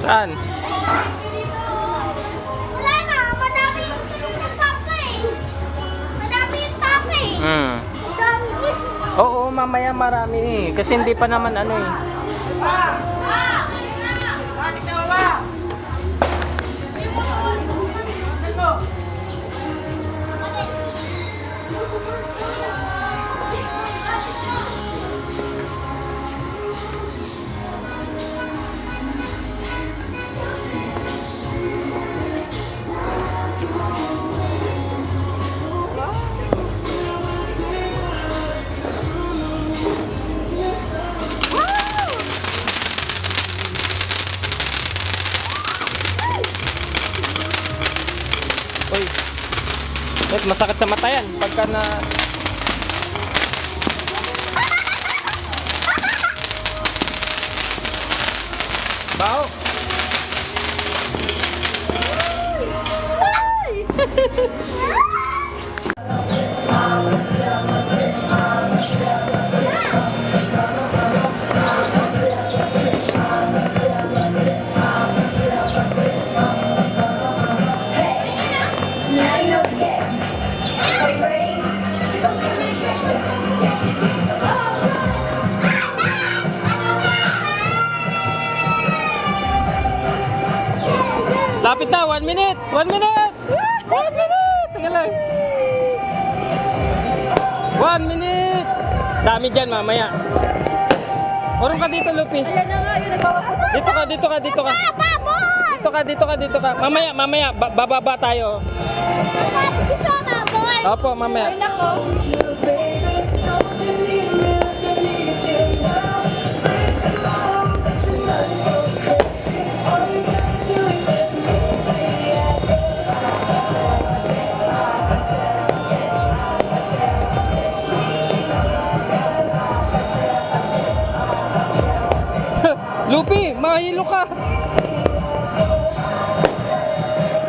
Saan? Wala na, madami yung papa eh. Madami yung papa eh. Dami yun. Oo, mamaya marami eh. Kasi hindi pa naman ano eh. Uy, masakit sa mata yan pagka na... Bao! Lapit na, 1 minute! 1 minute! 1 minute! Teka lang. 1 minute! Dami dyan mamaya. Urong ka dito, Lupi. Dito ka, dito ka, dito ka. Dito ka, dito ka, dito ka. Mamaya, mamaya, bababa tayo. Opo, mamaya. Lupi, mahilo ka.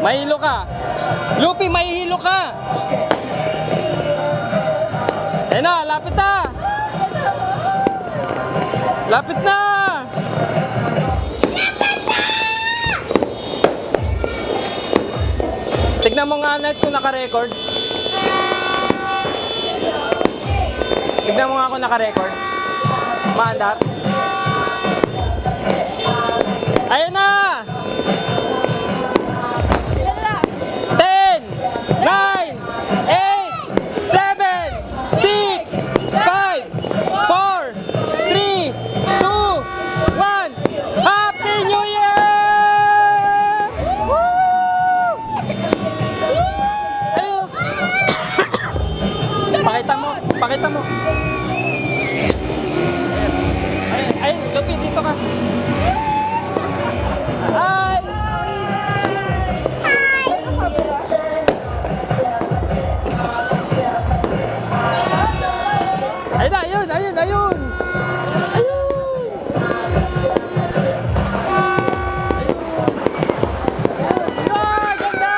Mahilo ka. Lupi, mahilo ka. Ayun na, lapit na. Lapit na. Tignan mo nga net kung naka-record. Tignan mo nga kung naka-record. Maandar. Ayun na! 10, 9, 8, 7, 6, 5, 4, 3, 2, 1. Happy New Year! Woo! Ayun! Pakita mo, pakita mo. Ayun, Lupi, dito ka. Hi! Ayun na, ayun, ayun, ayun! Ah, ganda!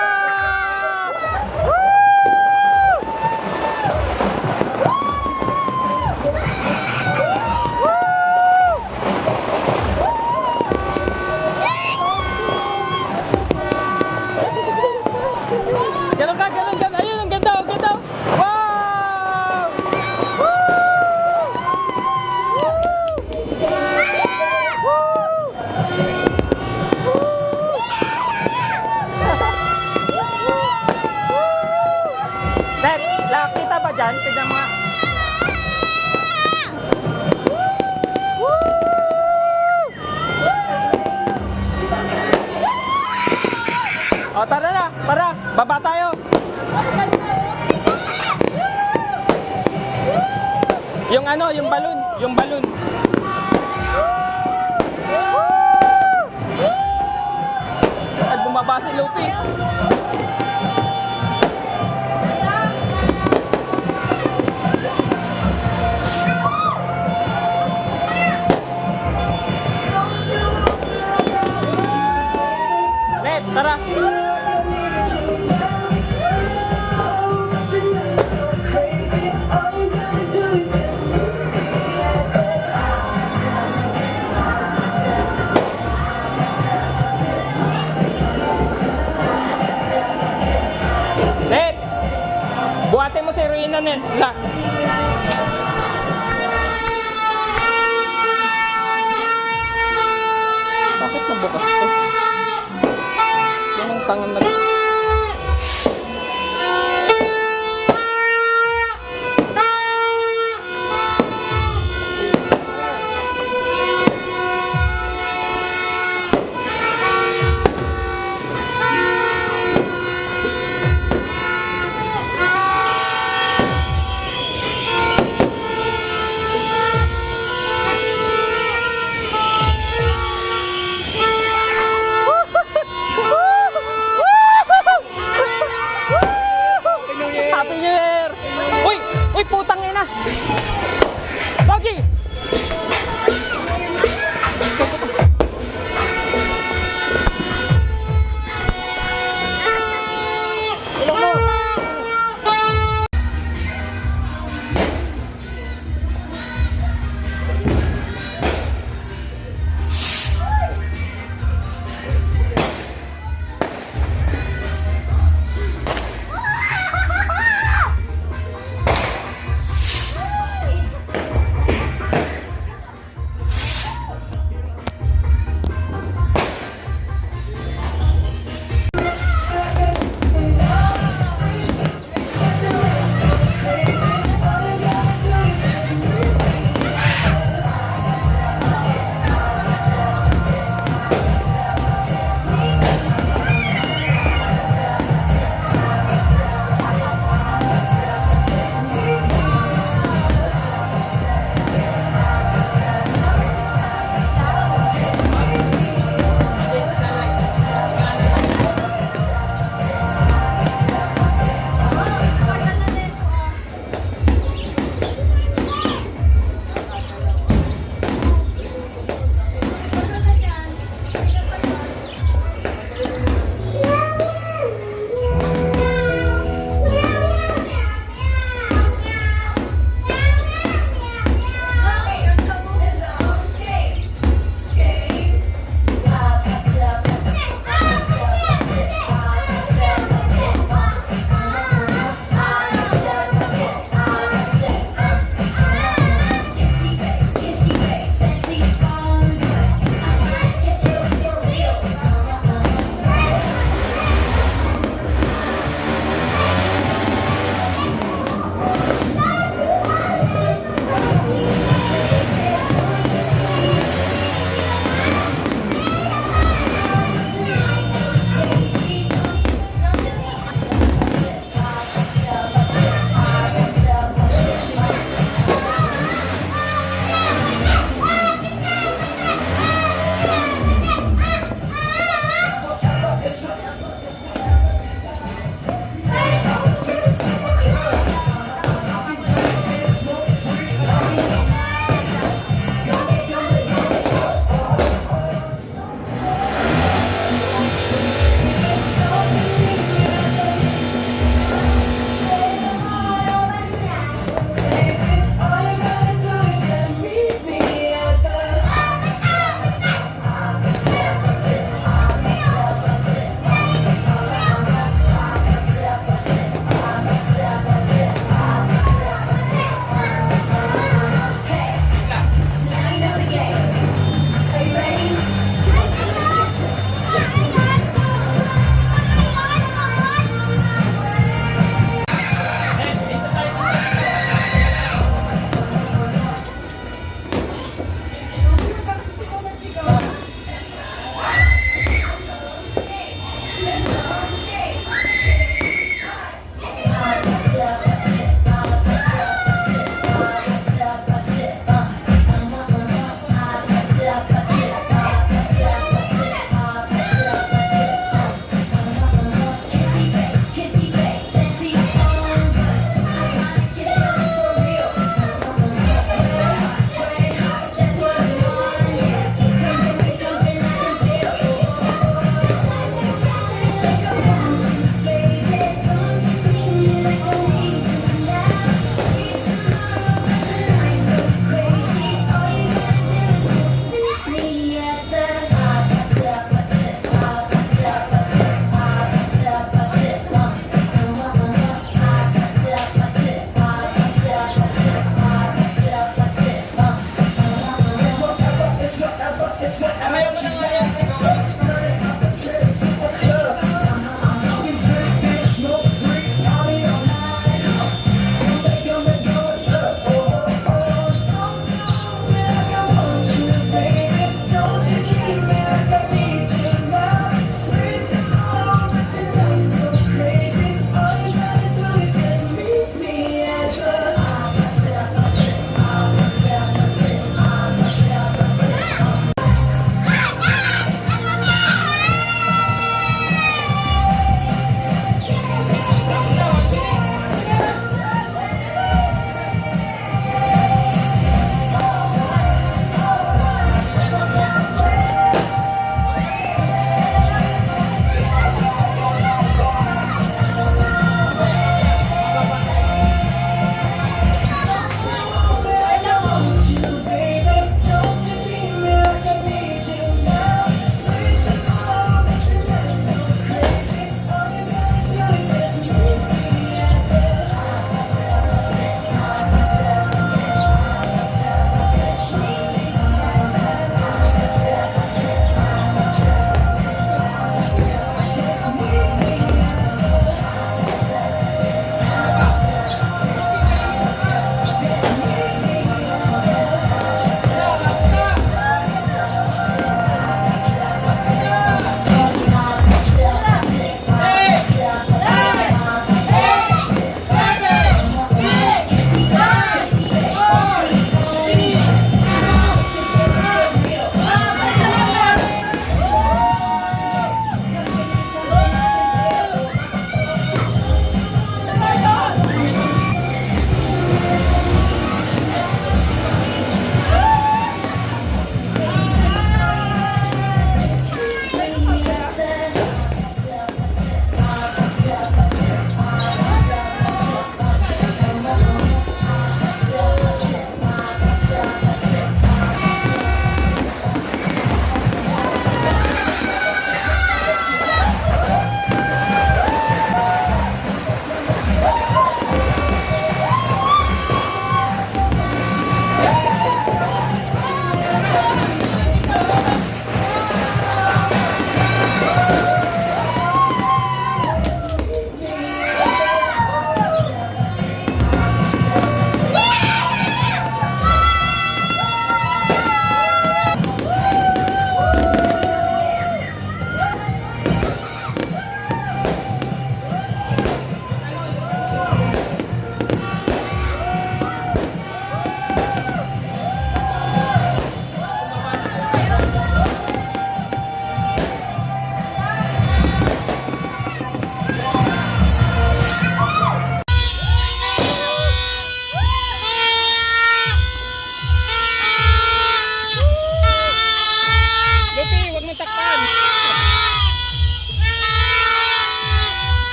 Ganun ka, ganun, ganun. Ayun, ang ganda, ang ganda. Wow! Woo! Dad, nakita ba dyan? Tignan mo nga. O, tara na, tara, baba tayo. Yung ano, yung balon, yung balon. At bumaba si Lupi. Net, tara. na. La. Bakit nabukas to? Yan ang tangan na.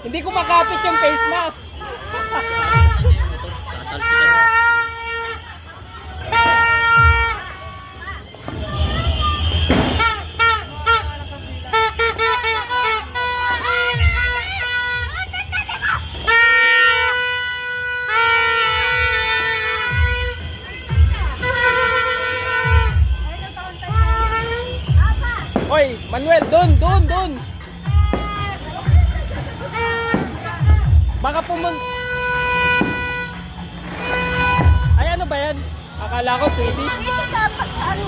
Hindi ko makapit yung face mask. Oy, Manuel, doon. Baka Akala ko Swedish. Ito dapat ano.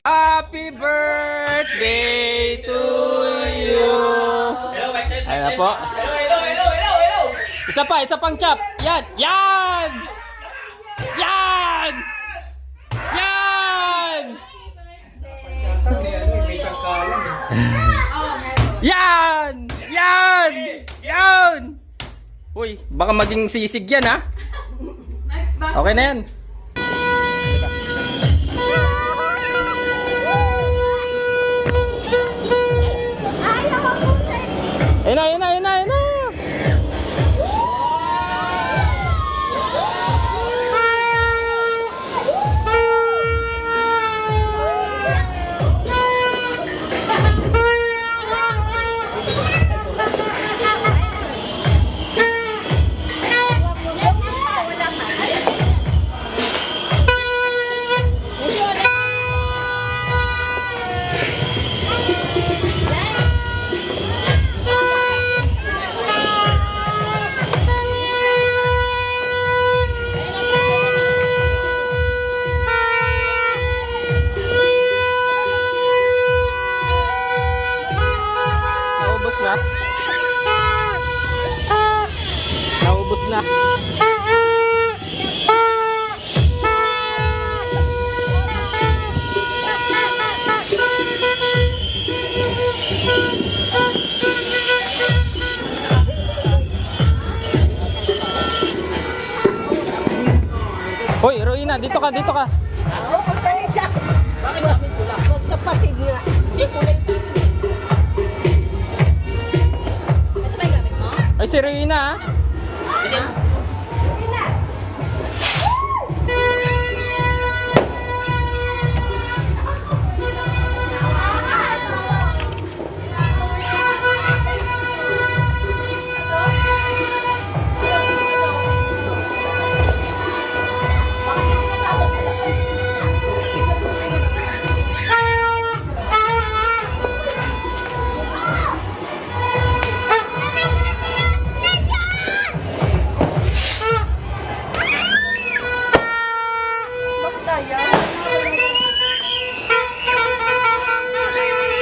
Happy birthday to you. Ayan po. Isa pang chop. Yan. Yan! Yan! Yan! Yan! Yan! Yan! Uy, baka maging sisig yan ha. Okay na yan. Ayun na. Naubos na. Hoy, Roina, dito ka. Ay, si Roina,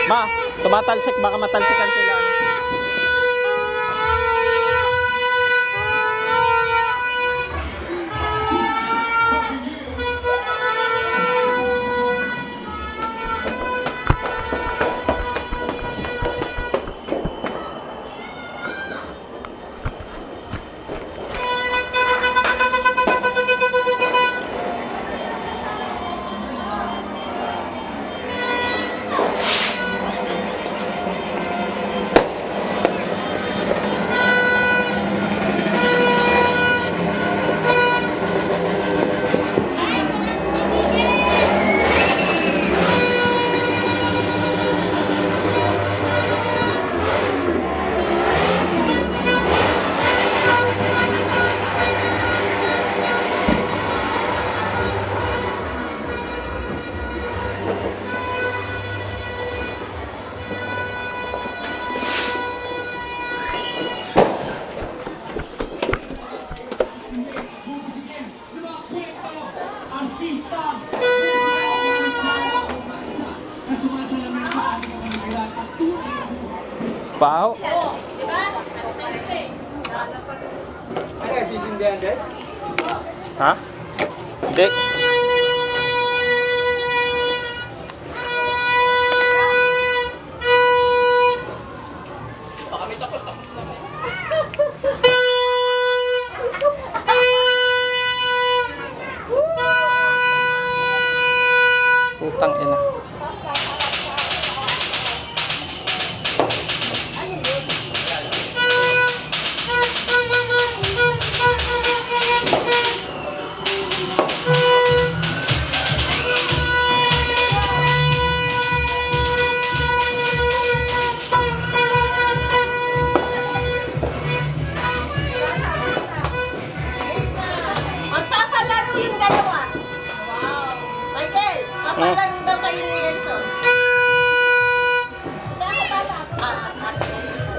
Ma, tumatalsik, baka matalsikan sila. Baho. Ano, sisindihan din? Ha? Hindi. Putang ina. Magpapalaro yung dalawa. Wow. Michael, papalaro daw kayo ni Nelson.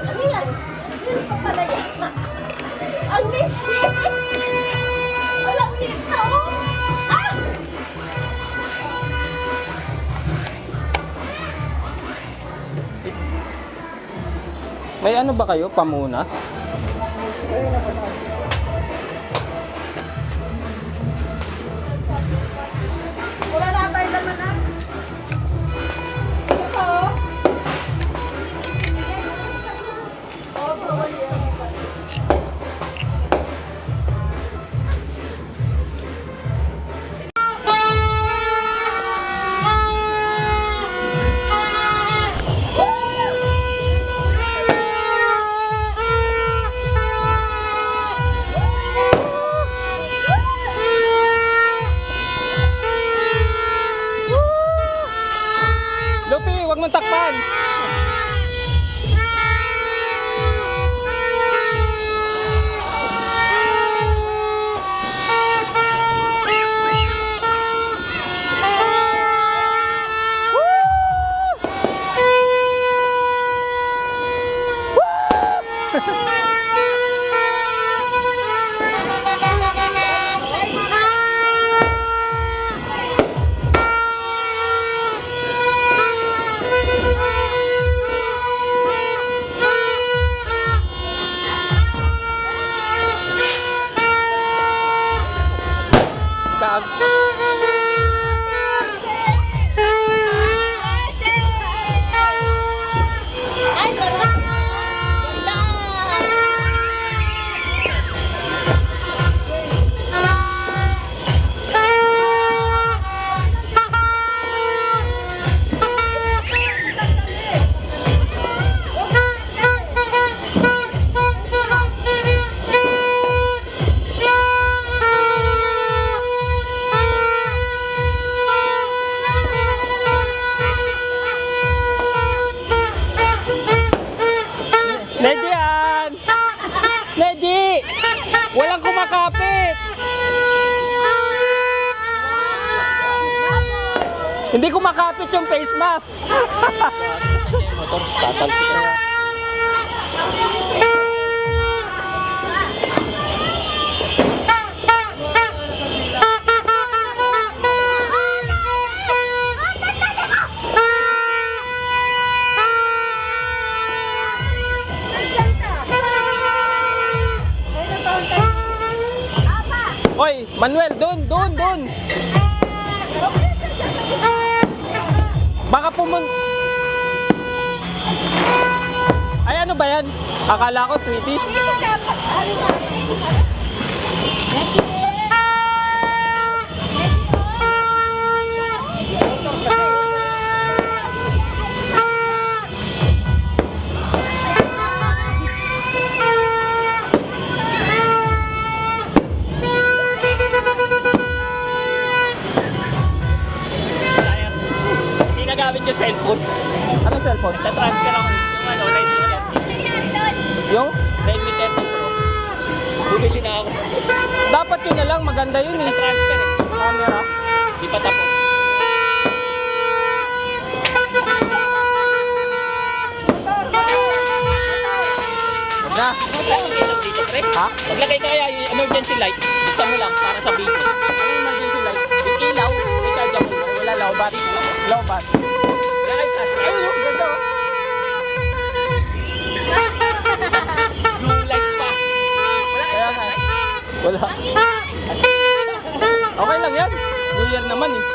Ano yan? Ano pa pala yan? Ang liit! Walang liit na oh! Ah! May ano ba kayo? Pamunas? Wala na tayo naman ah. Ito pa oh. Oh, bawal yan. Lupi, wag mong takpan. Ay, ganda! Ganda! Nejian! Neji! Walang kumakapit! Hindi kumakapit yung face mask! Motor, tatalsik na. Oy, Manuel, doon! Baka Ay, ano ba yan? Akala ko Tweeties. Hindi nagamit yung cellphone. Anong cellphone? Nag-transfer ako yung ano, Redmi 30. Yung? Redmi 30 Pro. Bumili na ako. Dapat yun na lang, maganda yun eh. Transfer eh. Camera. Di pa tapos. Wag na. Maglagay ka dito, pre. Ha? Maglagay ka kaya yung emergency light. Buksan mo lang para sa video. Ano yung emergency light? Yung ilaw, may charge mo. Wala lowbat. Lowbat. Wala kayo taas. Ayun, ganda oh. Wala. Okay lang yan. New Year naman eh.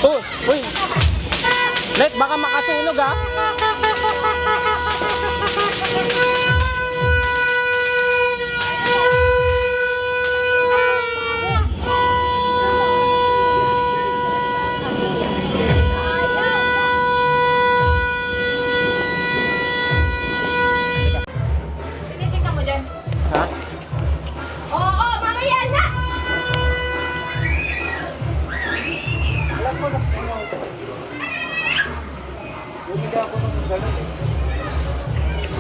Oh, uy. Let, baka makasunog ah. Tinitingnan mo dyan. Ha? Oo, mamaya na!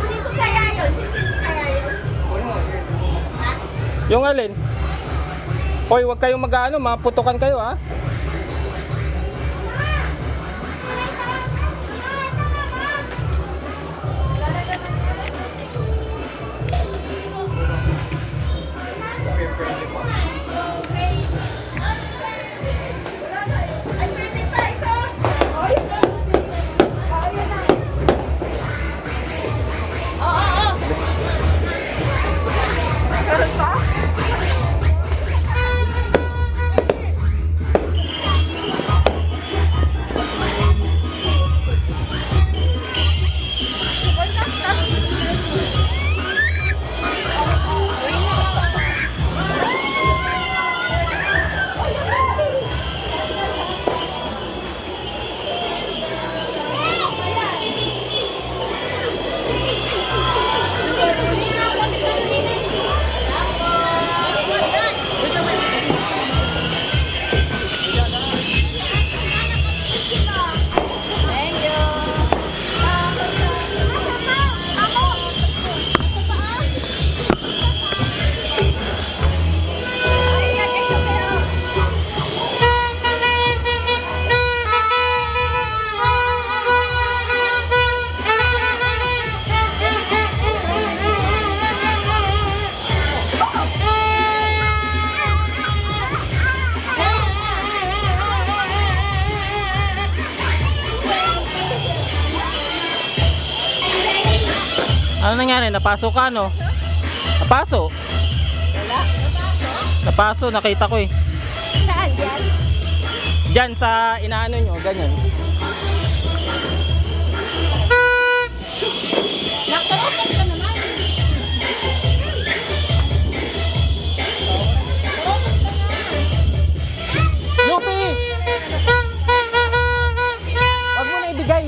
Dito kaya yun? Sino kaya yun? Yung alin? Hoy, wag kayong mag-ano, maputukan kayo ha. Ay, pwede pa ito! Oo. Meron pa? Thank you. Ano nangyari? Napasok ka no? Napaso? Wala? Napaso, nakita ko eh. Saan yan? Diyan sa inaano nyo, ganyan. Nakatarotot ka naman. Lupi! Wag mo na ibigay.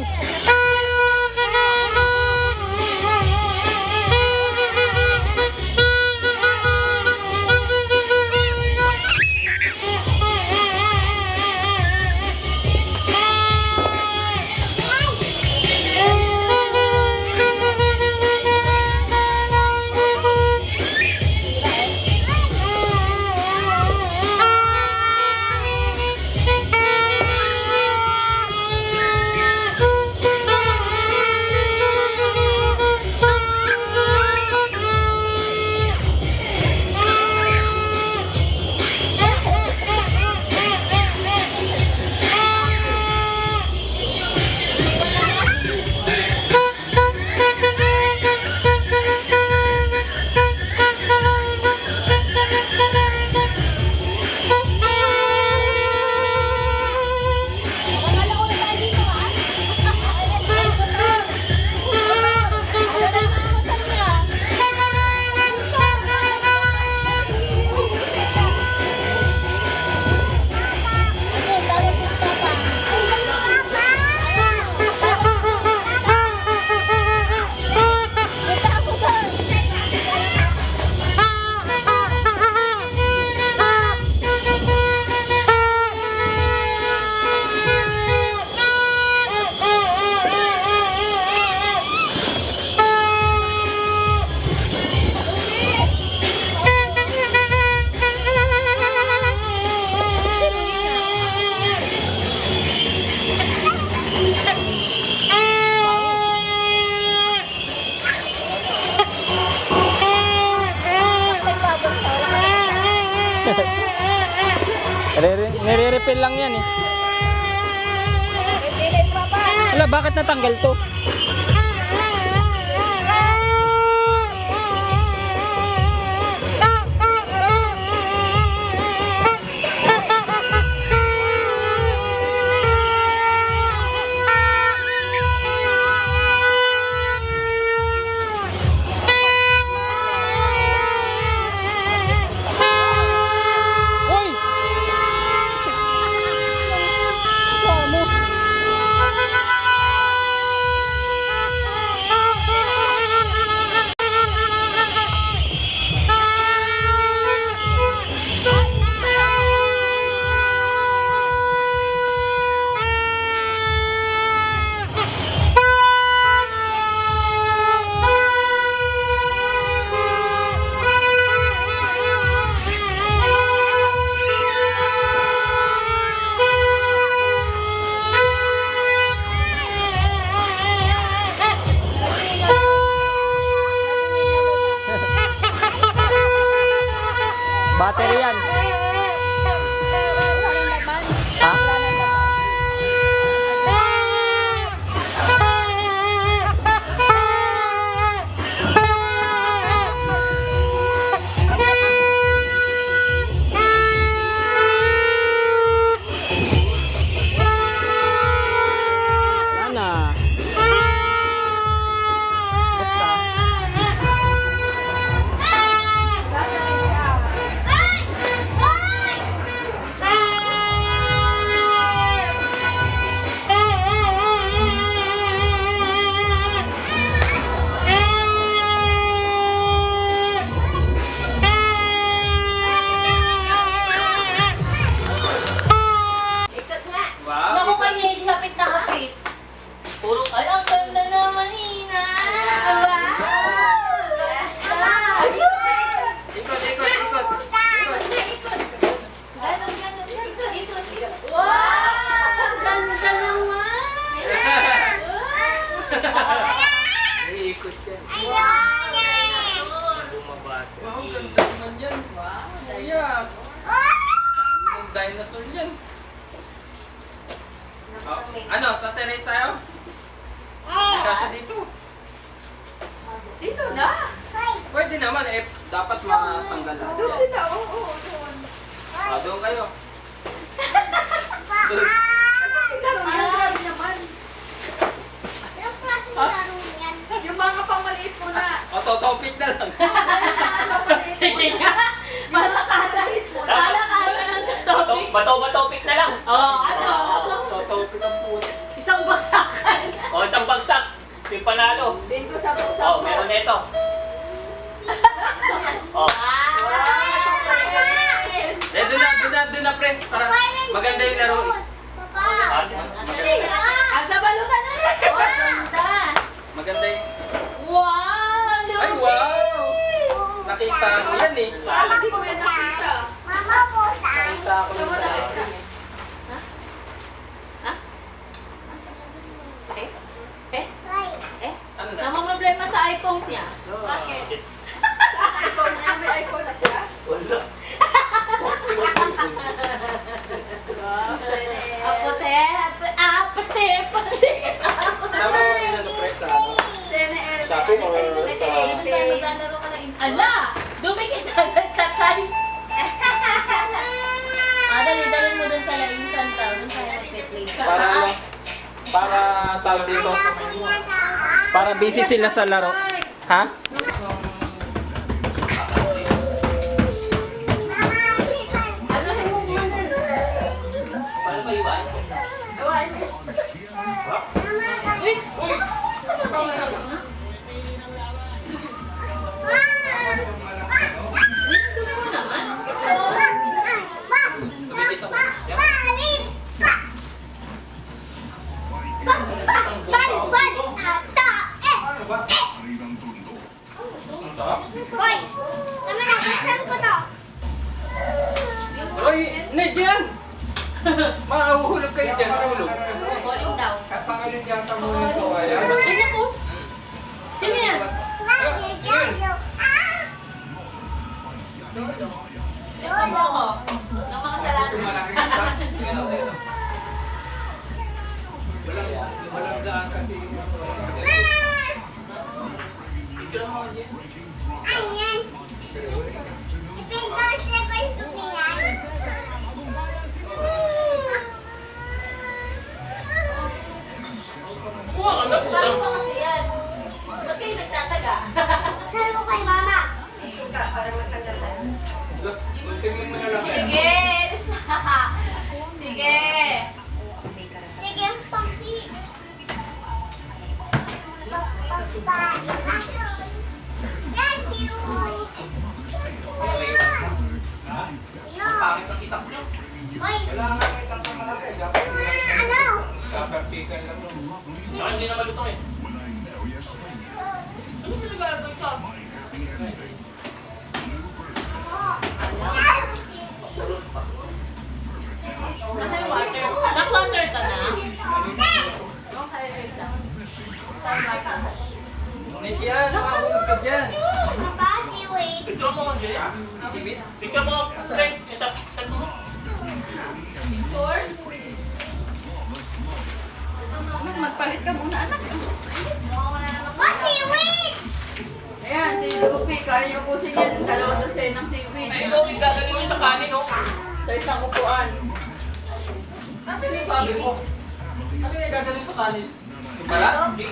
refill lang yan eh. Pipili pa ba? Wala, bakit natanggal to? Uy! Kamo. Battery yan. Ha? Sana. Basta. Ikot nga. Wow. Naku, kanya lapit na kapit. Puro Ay, ang ganda naman, Ina. Wow! Ikot, ikot, ikot. Ganon, ganon. Ikot, ikot, ikot. Wow! Ang ganda naman. Iikot yan. bumabate. Wow, ganda naman yan. Wow, yeah. Ang dinosaur yan. Oh, ano, sa terrace tayo? Kasya dito. Dito na. Pwede naman, eh, dapat matanggal lahat Doon yan. sila, oo, doon. Ah, doon kayo. Doon. Grabe naman. Yung mga pamaliit mo na. Ototopit na lang. Sige nga. Malakasan. Malakasan ang topic. Bato-batopik na lang. Oo, ano? Ototopit ang puti. Isang bagsakan. O, isang bagsak. Yung panalo. Din ko sa bagsak. O, meron nito. O, Eh, doon na, pre. Para maganda yung laro. Ang sa balutan na rin. Maganda yung... Wow! Ay, wow! Nakita ko yan eh. Hindi ko yan nakita. Nakita ko Saan mo yan. nakita? Ha? Eh? Eh? Eh? Ano na? Namang problema sa iPhone niya. Bakit? Sa iPhone niya? May iPhone na siya? wala. Apote! Apote! Apote! Tama ko yung ano, pre, sa ano? Shopping or sa... Ala! Dumikit agad sa tiles! Dali mo dun sa Lainsan tao. Dun tayo mag-play. Para ano? Para tawag dito. Para busy sila sa laro. Ha? Paano ba iwan? Uy, Ned, yan! Mahuhulog kayo dyan, mahulog. Volume down. Kapangalan yata mo nito kaya. Sino po? Sino yan? Ikaw mo ako. Nang makasalanan. Ayan. Ipintas na ba yung sumiyan? Sabi ko kasi yan. Ba't kayo nagtataga? Sabi ko kay mama. Sige! Sige! Sige, papi. Thank you. Pangit ang kita ko niyo. Hoy, Kailangan namin itang malaki. ano? Kapertikan lang mo. Saka hindi na malutong eh. Ano pinag-aaral ko ito? Naka water. Naka-water ka na? Okay, wait lang. Nikian, nakahulog ka dyan. Papa, si Wade. Picture mo nga dyan. Sibit. Picture mo. Straight. Itap mo. Picture? Magpalit ka muna, anak. Wala naman. Papa, si Wade. Ayan, si Lupi. Kaya niyo pusin yan. Dalawang dosen ng seaweed. Ay, ikaw, gagaling mo sa kanin, oh. Sa isang upuan. Kasi may sabi mo. Ano yung gagaling sa kanin? Wala? Hindi.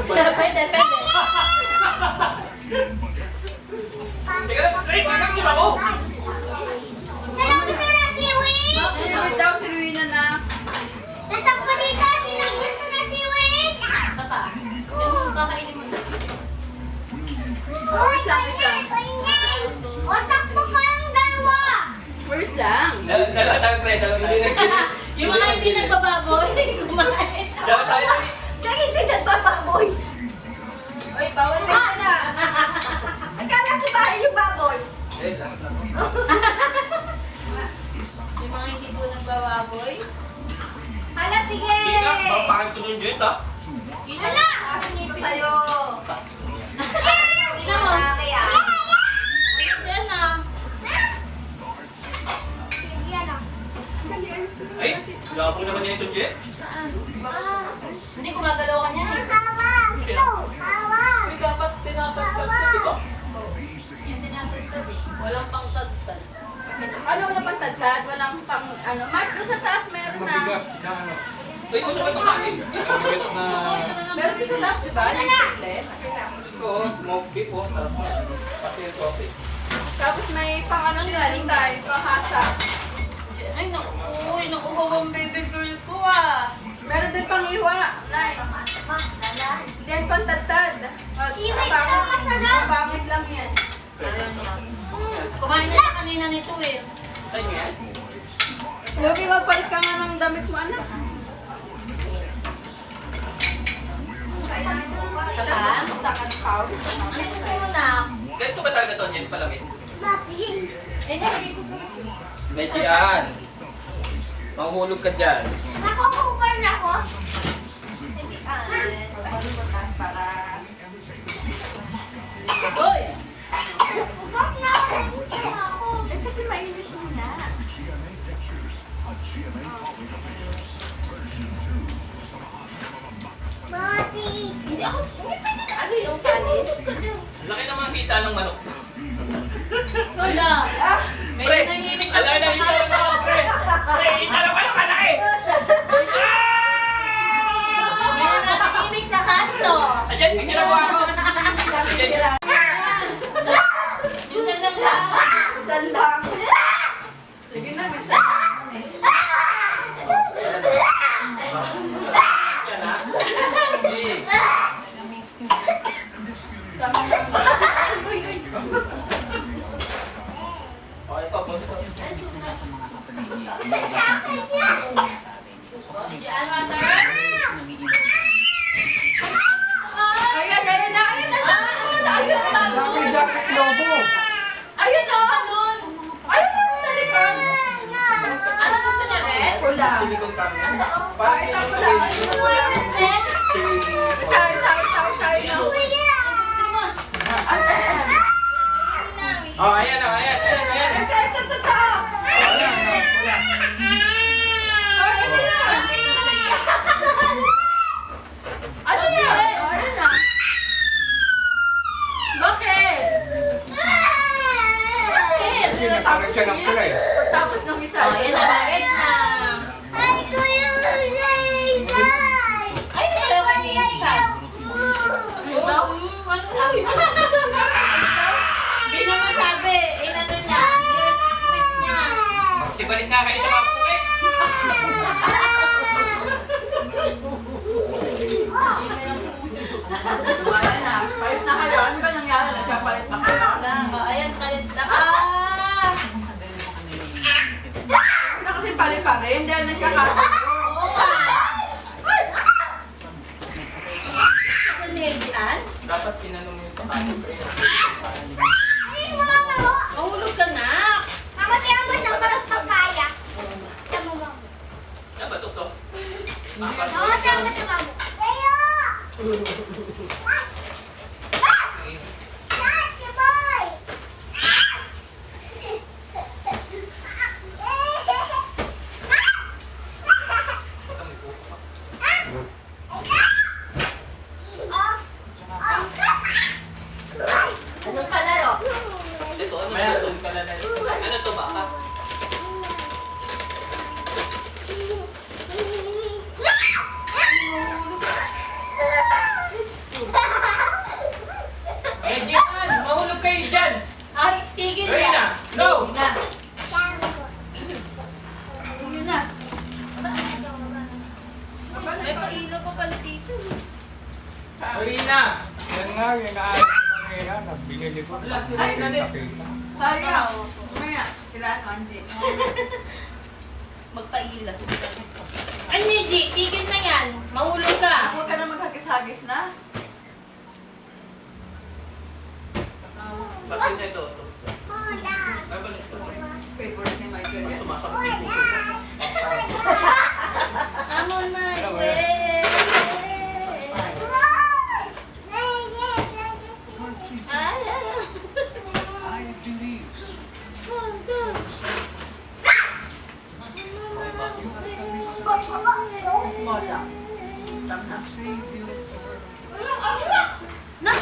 Pwede, pwede. Teka lang, straight. Bakit ako? Sarap ko na si Wade. Sinawid daw si Luina na. Tatak ko dito. Sinang gusto na si Wade. Kaka. Yung kakainin mo na. Wait lang. O, takbo kayong dalawa. Wait lang. Dalawa tayo, pre. Dalawa hindi nag- Yung mga hindi nagbababoy, kumain. Dalawa tayo. Yung hindi nagbababoy. Uy, bawal ka na. Akala ko ba yung baboy? Eh, last lang. Yung mga hindi po nagbababoy. Hala, sige. Hindi nga, mapakit ko dun dyan, ha? Hala. Ito sa'yo. Tingnan mo. Yan na. Yan ah. Ay, wala po naman yan ito, Jen. Hindi gumagalaw ka niya. Tawag. Tawag. Ay, dapat tinatagtag ko, di ba? Yan din natin ito. Walang pangtagtag. Ano wala pang tadlad? Walang pang ano. Mark, doon sa taas meron na. Ay, gusto ko ito kanin. Meron din sa taas, di ba? Yung necklace. Ito, smoke beef, oh. Sarap niya. Pati yung coffee. Tapos may pang ano galing tayo, pang hasa. Ay, nakuha ang baby girl ko ah. Meron din pang iwa. Nay. Then pang tadtad. Siwit na masarap. Pangit lang yan. Kumain na siya kanina nito eh. Ay, yan. Lubi, magpalit ka nga ng damit mo, anak. Kaka? Sa house. Ano gusto mo na? Ganito ba talaga ito, Jen? Palamit? Bakit? Eh, nilagay ko sa... Nikian. Mahulog ka dyan. Nakukukar na ako? Para... Hoy! Nakukukar na ako. Eh, kasi mainit muna. Masi. Hindi ako... Ano yung kanin? Laki naman kita ng manok. Wala. May Pre, nanginig alaki na hita ng manok, pre. Pre, hita ng manok, kalaki. May nanginig sa kanto. Ayan, may ginawa ko. Isa lang lang. Saan lang? Sige na, may saan. Yan, ha? Hey. Tama na. Oh, ito, bunso. Hindi ano water? Ayan, ayan na, ayan na. Ayun na. Ayun na. Ayun na, talikan. Ano gusto niya, Red? Pula. Silikon kami. Parang Parang pula. yung Red? Tayo. Oh, ayan, oh, ayan, ayan, ayan. inano mo yung sa kanin, pre. Ay, mga malo. Mahulog ka na. Ako tiyan mo sa parang pagkaya. Tama mo. Yan ba ito? Ako tiyan mo sa mamo. Tayo! Si boy! Anong kalaro? Ito, ano Maya, to? doon ka na na. Ano to, baka? Eh, Jian! Mahulog kayo dyan! Ay, tigil Gawin yan. na! No! Yun na. Yun na. May pailo pa pala dito. Gawin na! Yan nga, yung naayos ko kanina, nabinili ko. Wala, si Reyna din. Sayang. Mamaya, kailangan mo, Angie. Magpaila. Ay, Niji, tigil na yan. Mahulog ka. Huwag ka na maghagis-hagis na. Bakit na ito? Ay, ba ito? Favorite ni Michael yan. Sumasakit yung puso ko. Come on, my Ano ba way. I believe. Small lang. Tama na. Na,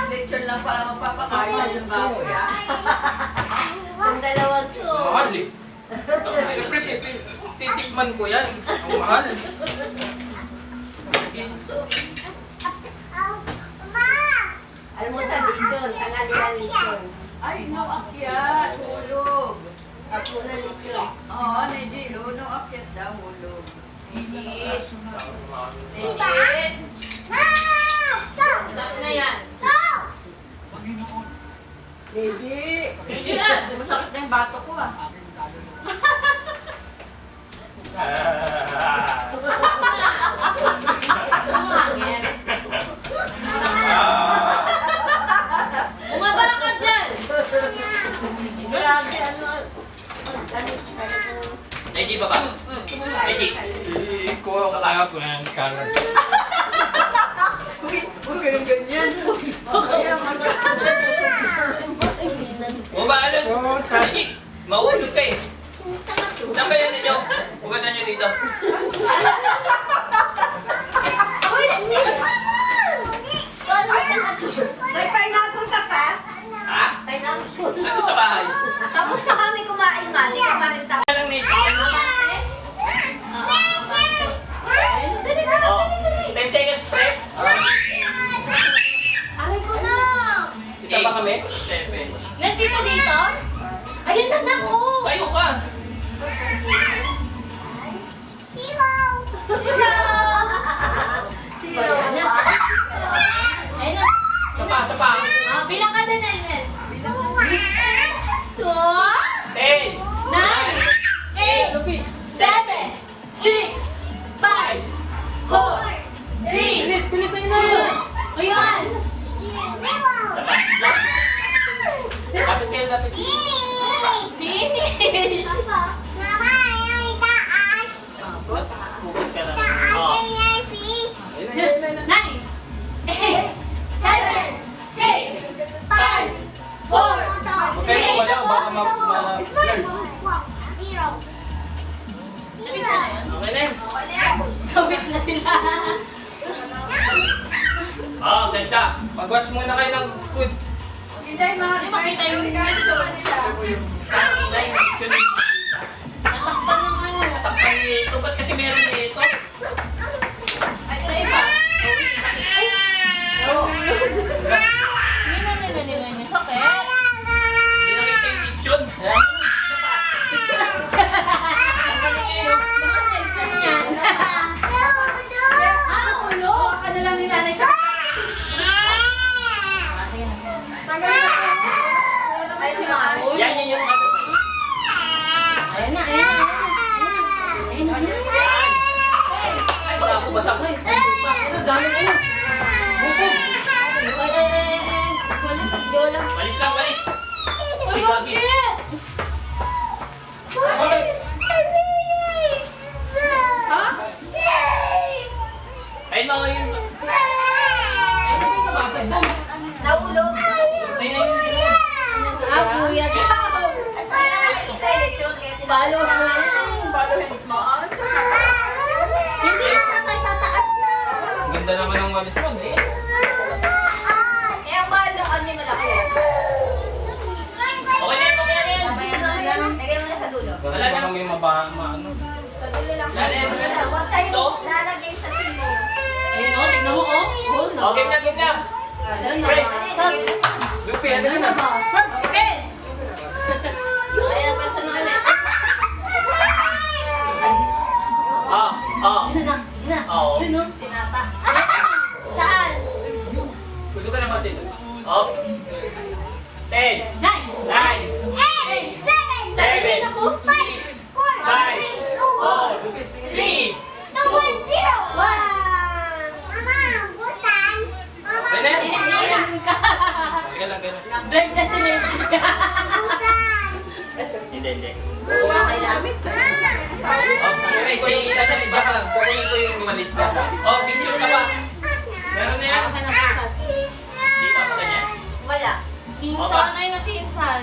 Lechon lang pala magpapakain yung baboy, ah. ang dalawang to. Mahal eh. Siyempre, titikman ko yan. Ang mahal. Alam mo sa lechon, tangali ang lechon. Ay, no, akyat. Hulog. Ako na lechon. Oo, Neji. No, akyat daw. Hulog. Nijit. Diba? Nijit. No! Stop! Stop na yan. Stop! Panginoon, Nijit. Di masakit na yung bato ko, ah. Ang hangin. Umabara ka dyan. Grabe, ano? Neji, baba. Neji. ikuha ko kaya ko na yung karat. Huwag kayong ganyan. Baba, Alon. Neji, mahulog ka eh. Saan ba yan ninyo? Hugasan nyo dito. May pineapple ka pa? Ha? Pineapple. Ano sa bahay? Tapos sa kami kumain man, hindi ka pa rin tapos. Lang Neji. Oh, 10 seconds, pre. Aray ko na. Kita ba kami? 7. Nandito dito? Ayun na ko. Tayo ka. Zero! Zero. Ayun na. Sapa. Bilang ka din, Nen. 2, 10. 9, 8, 7, 6, 5, 4, 3. Bilis na yun. Ayan. Lapit kayo, lapit. Finish. Mama, yung taas. Hugot ka na. Oh. Yung fish. 9, 8, 7, 6, 5, 4, Okay, kung wala, baka Zero. Okay na yun. Kabit na sila. Oh, ganda. Mag-wash muna kayo ng food. Hindi, mga makita yung regardo nila. Natakpan ng ano. Takpan niya ito. Ba't kasi meron niya ito? Sa iba. Ay! Nino. Sakit. Hindi nakita yung lechon. Baka Nelson yan. Ulo. Baka na lang nilalay sa... Tanggalin na po. Ay, si Mama. Yan yung ano. sabay. Ano, dami na yun. Bukog. Walis lang, walis. Uy, bakit? Okay. Ha? Ayun mga yun. Ayun na yung nabasa. Nahulog. Ayun na yung ginawa. Ah, kuya. Follow mo yan. Follow him small. Hindi na kay tataas na. Ang ganda naman ng walis mo, eh. Eh, ang mahal ng ano yung malaki. Okay na yun, okay na yun. Lagay mo na sa dulo. Wala na kami ano. Sa dulo lang. Wala na yun. Huwag tayo Ito? lalagay sa silo. Ayun o, tignan mo o. Hold na. Okay na, game na. Pre. Lupi, ano na? Saan? Okay. Ayan, pasa na ulit. Yun na, yun na. Oo. Yun o. Sinata. Saan? Gusto ka naman dito. Up. 10, 9. 9, 7, 6, 5, 4, 3, 2. Benet? Ayan ka. Teka lang, gano'n. Break na si Nate. Hindi. Wala kay Lamit. Okay, say, sandali, baka lang. Kukunin ko yung walis na. Oh, picture ka ba? Meron na yan? Ano ka na pasat? Dito ako kanya. Wala. Insan ay na si Insan.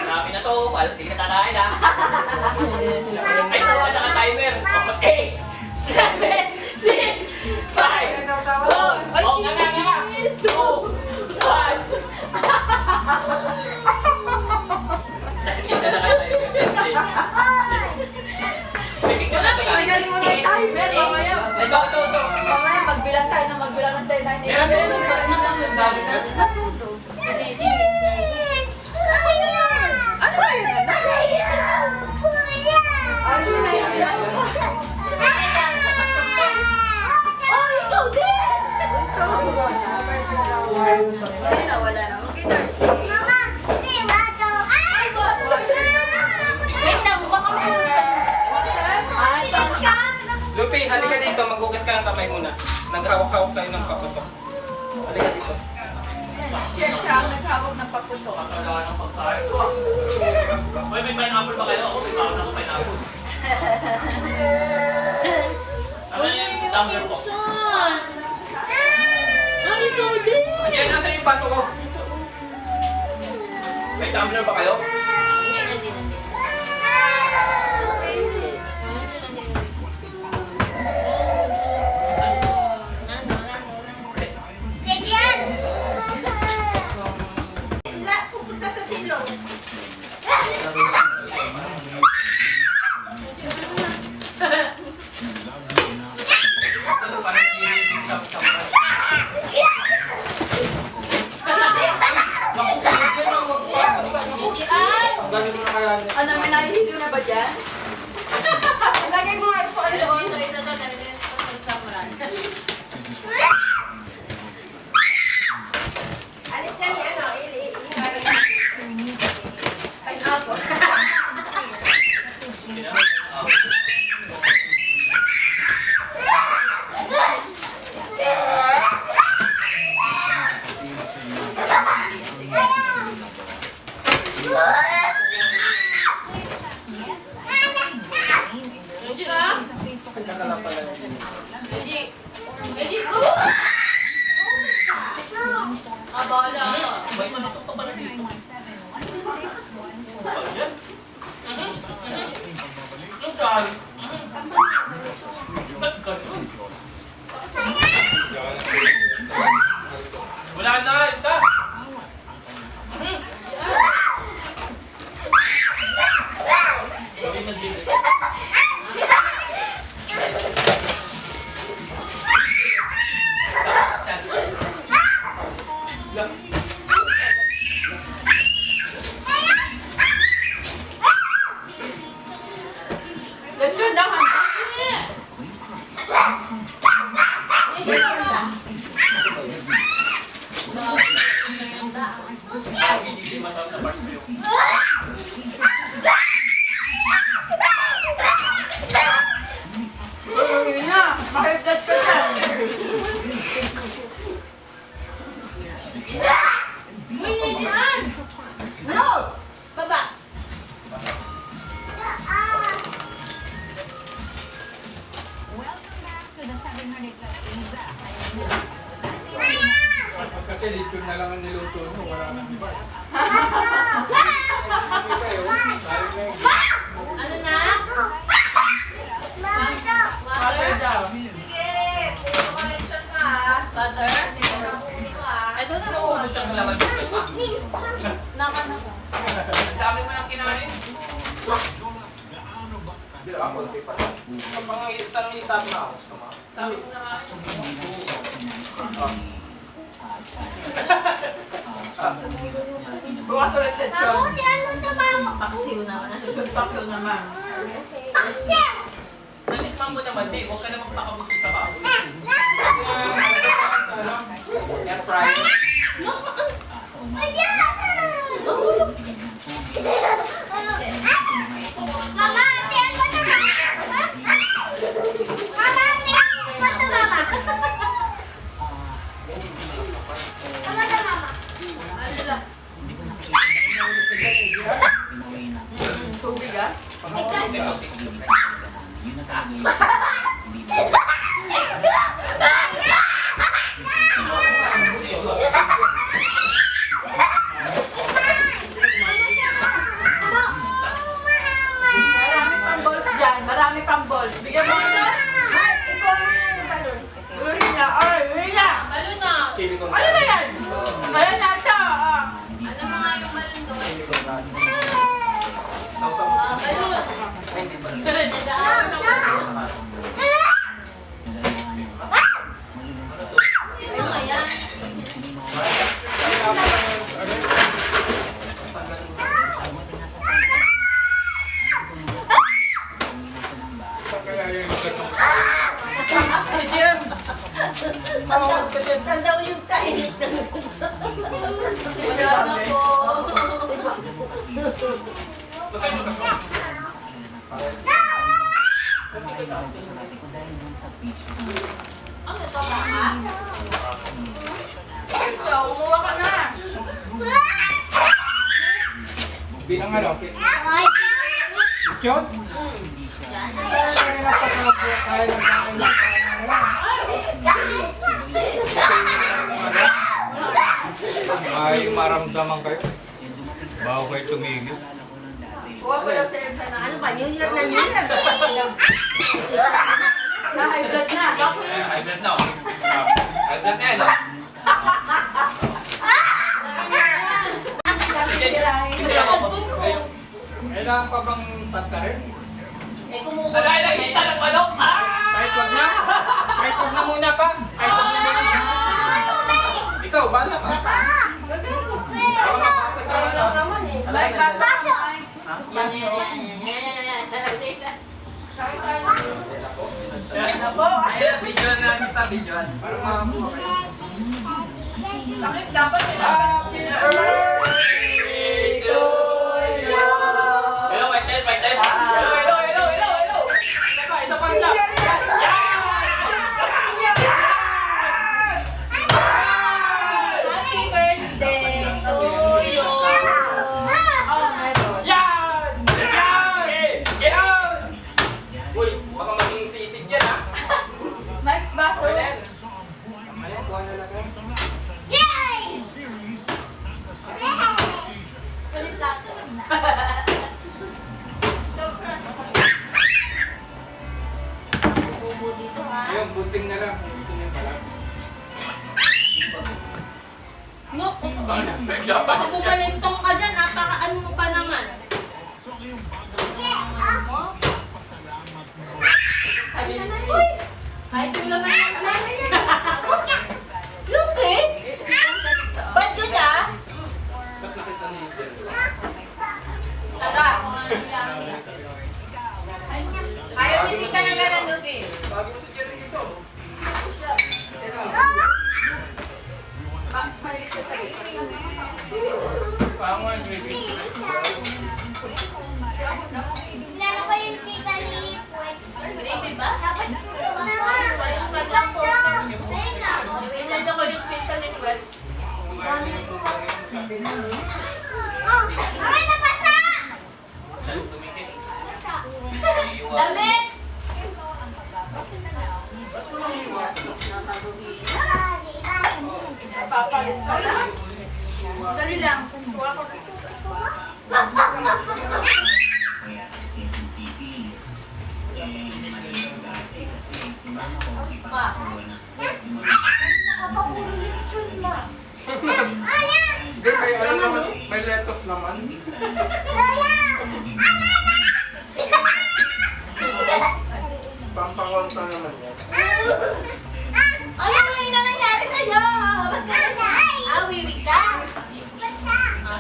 Marami na to. Hindi ka takain, ha? Ay, wala ka timer. 8, 7, 6, 5, 4. Oh, nga. 2, 1. Nakikita na ka tayo. Bibigyan na tayo. Magaling mo ng timer, mamaya. Ito. Mamaya, magbilang tayo ng magbilang ng 10. Meron. Sabi natin natulog. Ano ba yun? Ano na yun? Oh, ikaw din! Wala na. Okay, sir. Wait lang, baka Ay, Lupi, halika dito. Maghugas ka ng kamay muna. Naghawak-hawak tayo ng paputok. Halika dito. Siya ang naghawak ng paputo. Kailangan ng pagkain ko. Uy, may pineapple ba kayo? Ako, may bawal ako pineapple. Ano yan? Tumbler ko. Insan! Ay, ikaw din! Ayan, nasa yung bato ko. May tumbler ba kayo? Pupunta sa silo. Ano, parang nililisip sa sampal. Ang galing mo na kaya. Ano, may nahihilo na ba dyan? Lagay mo nga po. Alis yan yan o. Pineapple. May manok pa pala dito. Ayan. Ang dami. Ba't ganun? Wala na, isa. Hindi nagbibig. Let's yun, dahan. Hindi masarap sa part mo yun. Dati lechon na lang ang niluto mo, wala nang iba. Ano na? Water daw. Butter? Ay, doon na. Ubus ang laman mo. Naman ako. Ang dami mo nang kinain. Parang itap na ako. Dami mo na Bukas ulit lechon. Paksiw naman. Pakyo naman. Nalikman mo naman, di. Huwag ka naman pakabusog sa baso. Air fryer. Mama, tiyan mo na mama. Mama, tiyan mo na mama. Mama na mama. Tubig ah. Marami pang balls dyan. Marami pang balls. Bigyan mo ito. Uri na. Ay, uri na. Ano na? Chili con Ano ba yan? Ayan na ito. Ano mga yung balon doon? Sausaw mo. Balon. Ano nga yan? Kaya yung gatong. Ay, Jem! Tawag ka dyan. Saan daw yung kainit na Wala na po. Magkano ka po? Ano ito ba ka? So, kumuha ka na. Bilang ano? Ay, Lechon? Yan. Kaya napasarap po kaya ng kain ng ay maramdaman kayo. Bago kayo tumigil. Kuha ko daw sa Elsa na. ano ba? New Year na New Year. Na high blood na. High blood na. High blood na yan. Hindi lang ako. Kailangan pa bang pantarin? Eh, kumukuha. Alay, nakita ng manok! Kahit wag na. Kahit wag na muna pa. Kahit wag na muna. Ikaw, bala ka. Ako mapasag ka na. May kasa. Yan, yan, yan. Ano po? Ayan, videoan na kita, videoan. Para makakuha kayo. Bakit dapat Happy birthday to you. Hello, mic test, mic test. Hello, hello, hello, hello, hello. Isa pa, isa. Happy birthday to you. Oh my God. Yan! Yan! Yan! Uy, baka maging sisig yan, ha? Mike, baso. Okay na yan. Ayun, kuha na lang kayo. Ulit lang. Bubo dito ha. Ayun, buting na lang. Buting na pala. No, baka bumalintong ka dyan. Napaka-ano mo pa naman. Mo? Sabi na uy! Ay, ito naman ang nanay yan. Luki? Ba't yun ah? Taga. Ayaw ni Tita na gano'n, Lupi. Bagay mo si Jerry dito. Malit sa sarili. Pangon, baby. Lalo ko yung tita ni Puwet. Baby ba? Dapat ito ba? Pag lang po, galit ka. Dali lang. Kuha ko na susa. Ma. Nakapapululit yun, ma. Hindi, may ano naman, may lettuce naman. Pampangwanta naman yan. Ano na nangyari sa'yo? Ba't ka na? Wiwi ka?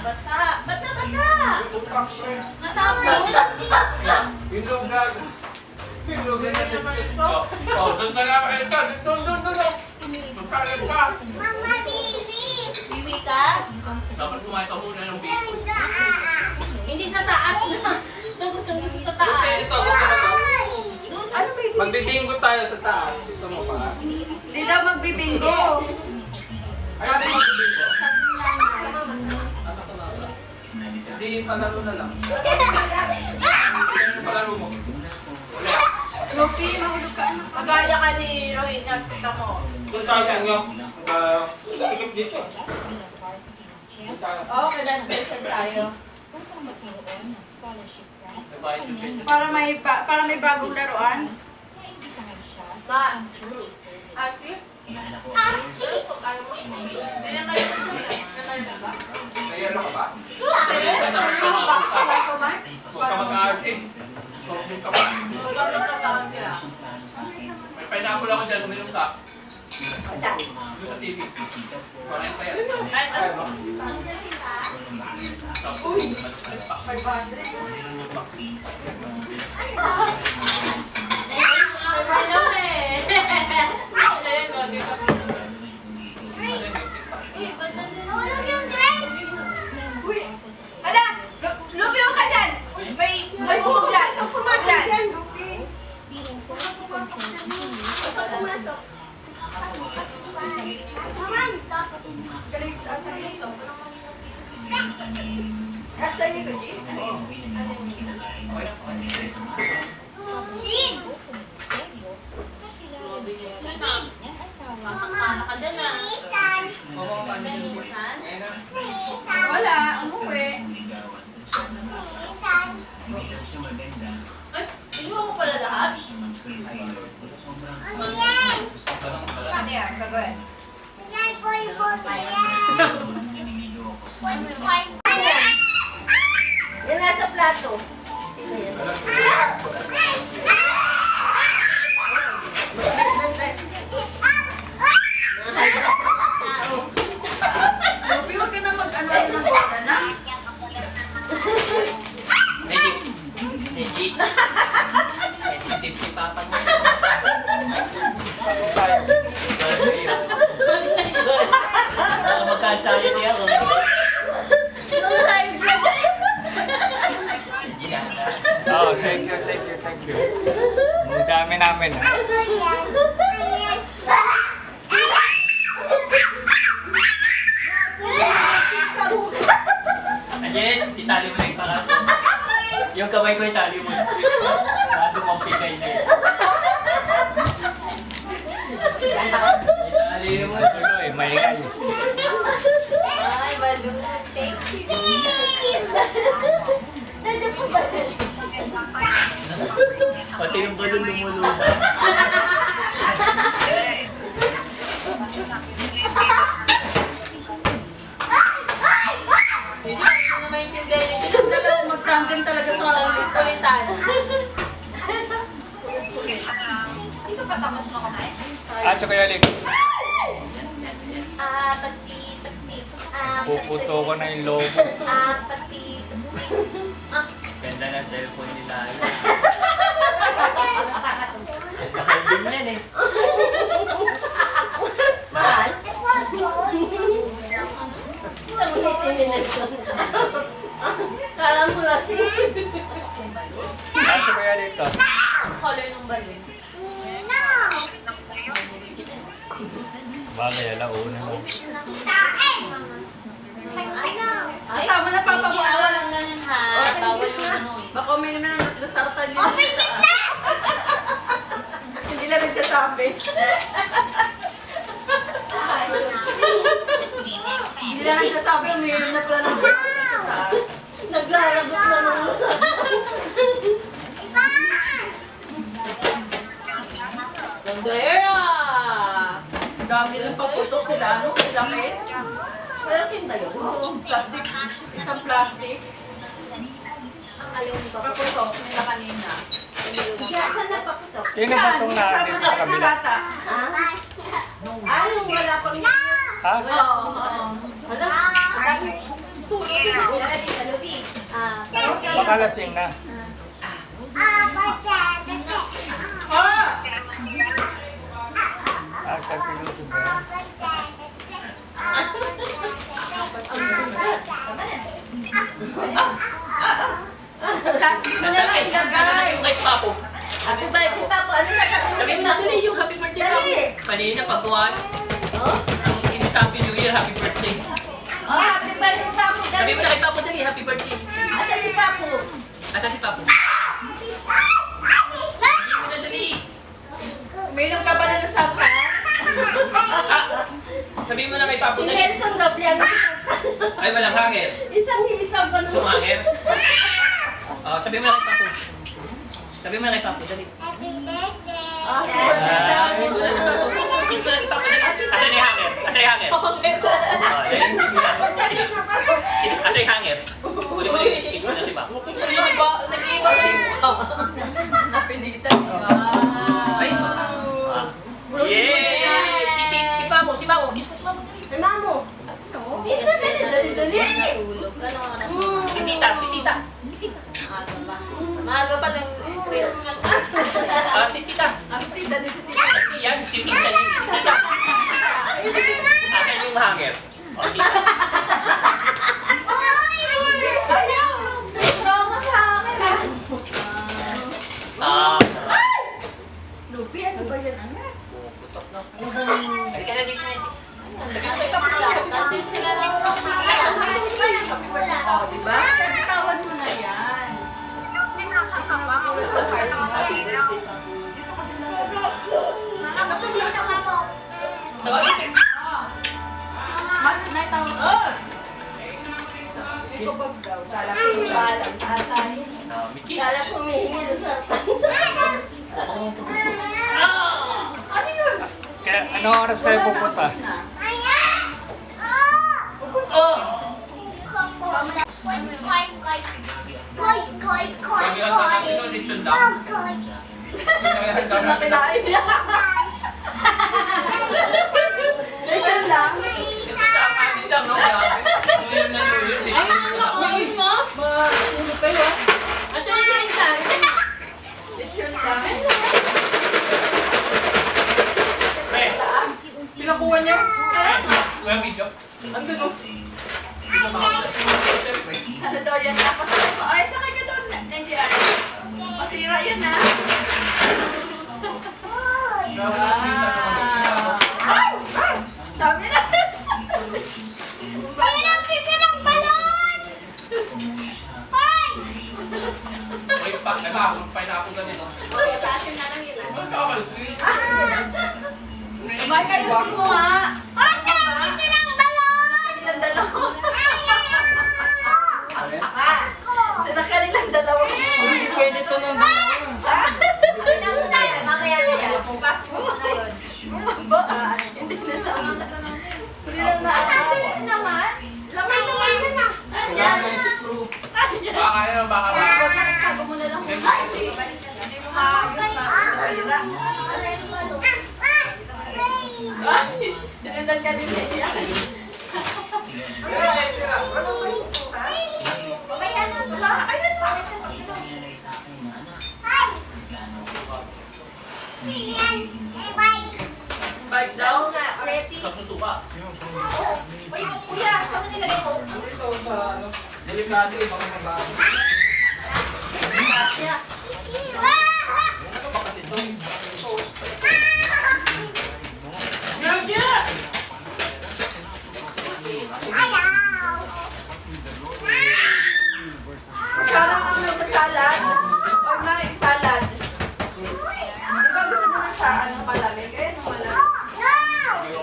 Basa. Ba't nabasa? Natapos? Yung lugar. Yung lugar na dito. Oh, doon ka na kayo. Doon. Magkalit ka. Wiwi ka? Dapat kumain ka muna ng beef. Hindi sa taas na. Ito gusto sa taas. Pero ito, gusto mo to? Ano ba yun? Magbibingo tayo sa taas. Gusto mo pa? Hindi daw magbibingo. Ayaw mo magbibingo? Hindi, palaro na lang. Palaro mo. Lupi, mahulog ka anak. Magaya ka ni Roy na kita mo. Kung tayo sa inyo, tikip dito. Oo, kailangan tayo. Nagbayad yung pwede. Para may bagong laruan. Ma. Asif? Asif? Kaya kayo ba? May ano ka ba? Isa na, Huwag ka mag-aasin. Huwag ka ba? May pineapple ako dyan, uminom ka. Doon sa TV. Kumain pa yan. Tapos, malis pa. Hala! Lumio ka dyan! May bubog dyan! Dyan! At sa'yo ito, Jim? Wala, umuwi. Inuwa mo pala lahat? Ano yan? Gagawin. Yan nasa plato. Sino yan? Lupi, huwag ka na mag-ano ng bola na. Legit. Sensitive si Papa niya. Baka magkansaya niya ako. Oh, thank you. Ang dami namin. Ayan, itali mo na yung pakato. Yung kamay ko itali mo. Dumapikay na yun. Itali mo. Tuloy, maingay. Ay, balloon. Thank you. Pati yung balon lumulunod. Hindi ko na maintindihan yun. Yung dalawang magtanggan talaga sa Kulitan. Hindi ka patapos mo kamay? At sa kaya lig, Pati. puputo ko na yung logo. Pati. Ganda ng cellphone ni Lala. Nakalding yan eh. Mahal? Kala mo lasing. At sa kaya dito, Color ng balloon. bagay alauna. Ay, Tama na, Papa mo. Hindi lang ganun ha. Bawal yung ganun. Baka may nanasartan yun. Hindi lang nagsasabi. sabi, umiinom na pala ng buhay sa taas. Naglalabot na naman. Gandera! Ang dami lang paputok sila, ano? Sila kayo? Malaking ba yun? Oo, plastic. Isang plastic. Ang alam mo ba? Paputok nila kanina. Diyan, saan napaputok? Sino ba itong Kasama naanin sa na yung kabila? bata. Ha? Ah, yung wala pang Ha? Oo, oo. Wala. Ang dami tulog. Baka lasing na. Ah! Ah, sa sinusunod ba? Sa plastic mo na lang ilagay. Kay Papo. Happy birthday, Papo. Ano na Sabi mo na yung happy birthday Dali. Papo. Kanina pagkuhan. Ang inisabi New Year, happy birthday. Oh, happy birthday, Papo. Sabi mo na kay Papo dali, happy birthday. Asa si Papo? Asa si Papo? Sabi mo na dali. Uminom ka ba na sa taas? Sabi mo na kay Papo Si dali. Nelson Gabriel. Ay, walang hangin. Isang hilikang pa naman. Sumangin. Sabi mo na kay Papo. Sabi mo na kay Papo dali. Oh, Kiss mo na si Papo. Kiss mo na si Papo dali. Asa ni hangin? Asa yung hangin? Dali, kiss mo na. Asa yung hangin? Uli-uli, kiss mo na si Papo. Nag-iiba na yung mukha. Napilitan. Wow. Ay, yay! Si Papo, kiss mo si Papo dali. Si Mamo. Isa, dali. Natulog ka na. Si Tita. Maaga pa. Maaga pa ng Christmas. Si Tita. Ang tita ni si tita. Yan, si Tita. Si Tita. Asan yung hangin? Tita. Ayaw! May trauma sa akin. Lupi, ano ba yan, anak? Putok na. Halika na dito na. Nandun sila lang. Oh, di ba? Katawan mo na yan. Naitawag. Ito pag daw, kala ko Walang tatay. Mickey. Kala ko humihingi ng sartan. ano yun? Kaya, ano oras kayo pupunta? Tapos na. Kami ang sabi ko, lechon lang. Ito na kinain niya. Ito lang. Ito sa akin lang, no? Kaya, New Year na New Year, lechon lang. Ayun nga. Matulog kayo. Ito yung sinintay. Ito lang. Pre, Pinakuha niya. Kuya video. andun o. Ano daw yan? Tapos ay, sa kanya doon. NGR. Masira yan na. Sabi na. Ay, pa, pineapple ganito. Magkakal, please. May kayo mo ha. Kanilang dalawa. Sila kanilang dalawa. Hindi pwede ito ng Mamaya na yan. Bukas mo na yun. Hindi na naman. Hindi na naman. Naman? Ayan. Baka yan, baka yan. Tago mo na lang muna kasi hindi mo maayos masira. Sinundan ka din siya. Bike daw. Sa susuba. Kuya, saan mo nilagay mo? Ito sa, ano, delikado, baka mabago. Parang ano sa salad? Huwag na rin salad. Di ba gusto mo na sa ano malamig? Eh, no malamig.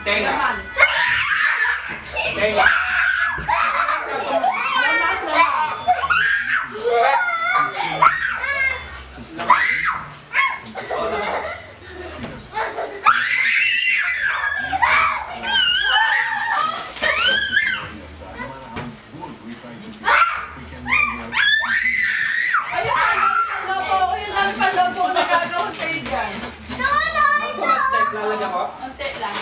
Tenga. Laman. Tenga. Laman, laman. Ayun, ang dami pang lobo. Ayun, ang dami pang lobo na gagawin kayo dyan. Ang pumastek, lalagyan ko. Unti lang.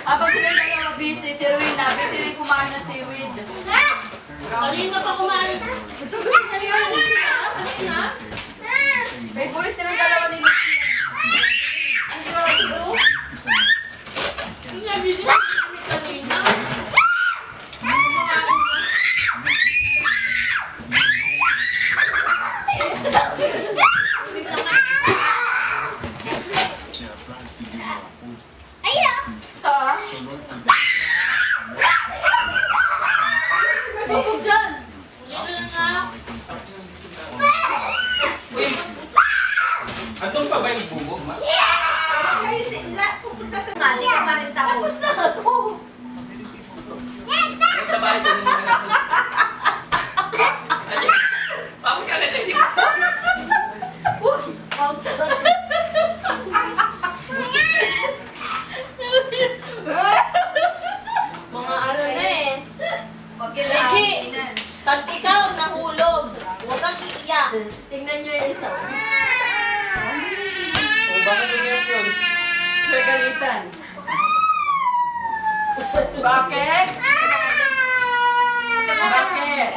Habang sila yung dalawa busy, si Rowena, busy rin kumain ng seaweed. Kanina pa kumain. Gusto niya yun. Kanina? Favorite nilang dalawa ni Lucy. Ang grabe ito. Kanya, video kami kanina. Sa? May bubog dyan. Dito na nga. Andun pa ba yung bubog, ma? Kayo sila, pupunta sa mali ka pa rin tapos na ako. Sa bahay ko naman na lang. Ay, bakit ka na hindi? Mga ano na eh. Reggie, pag ikaw nahulog, huwag kang iiyak. Tingnan nyo yung isa. O bakit umiyak yun? Nagalitan. Bakit? Bakit?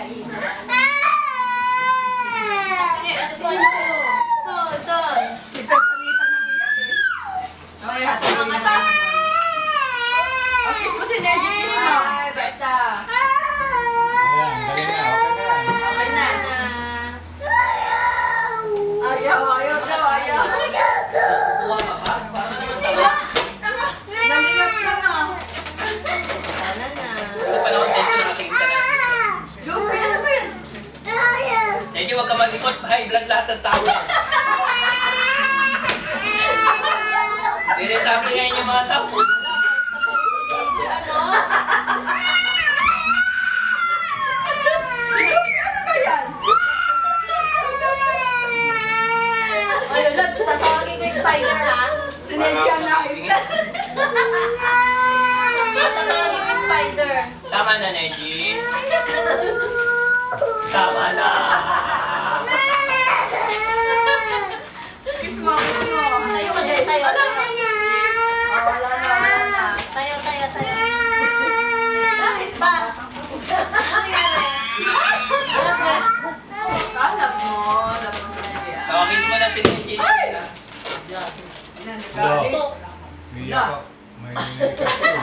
Oh, Don. Nagkasalitan ng iyak eh. Okay, hasabihin mo. Oh, kiss mo si Neji, kiss mo. Ayan, galing na. Okay na yan. Okay na. Ayaw daw, ayaw. Kuha ka ba? Paano naman tayo? Naliyap ka na. Sana na. Ano panahon din ko nakatingin ka na? Lupi, ano ba yun? Medyo huwag ka mag-ikot, high blood lahat ng tao. Irritable ngayon yung mga tao. Ano? Ano ba yan? Ayun lang, tatawagin ko yung spider ha. Si Neji ang naibig. Tatawagin ko yung spider. Tama na, Neji. Tama na. Kiss mo, kiss mo. Tayo ka dyan, tayo. Ah, wala na. Tayo. Bakit ba? Ano nangyari? Alam mo si Neji. Tawagin mo na si Neji. Utok. Umiyak ko. May kasyon.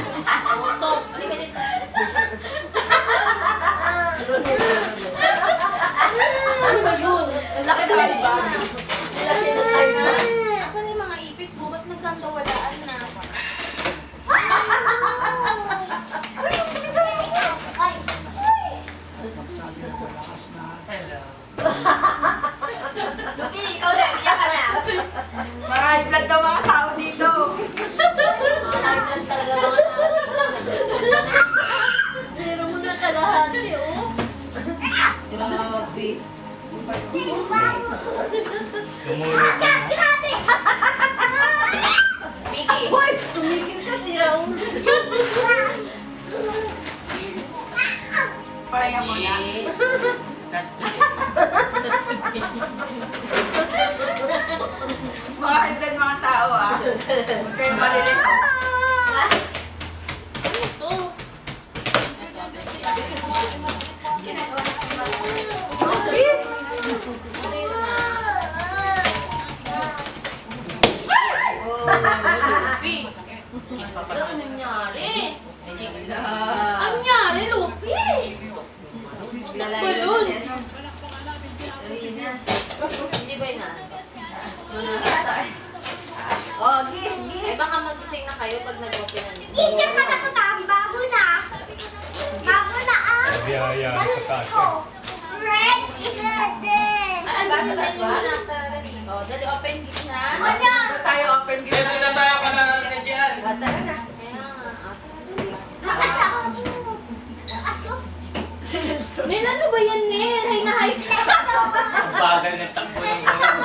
Utok. Halika dito. Ano ba yun? Ang laki na ba? Asan yung mga ipit mo? Ba't nagkandawalaan na? Lupi, ikaw na, iyak ka na. Mga high blood daw mga tao dito. Kailan talaga mga Pero mo na kalahati, oh. Grabe. Lumulot ka na. Vicky. Hoy, tumigil ka si Raul. Pahinga mo na. Mga high blood mga tao ah. Huwag kayong malilito. Ito. Lupi. Ano nangyari? Ang nangyari, Lupi? Ano yun? Hindi ba yun na? Oh, gis, gis. Eh baka magising na kayo pag nag-open na nito. Gis, yung mata ko na. Bago na. Bago na ang Biyaya sa taas. red is a dead. Ano ba sa taas ba? Oh, dali open gate na. Ano? Tayo open game Pwede na tayo ka na Nen, ano ba yan, Nen? Hay na hay ka. Ang bagal ng takbo ng balon.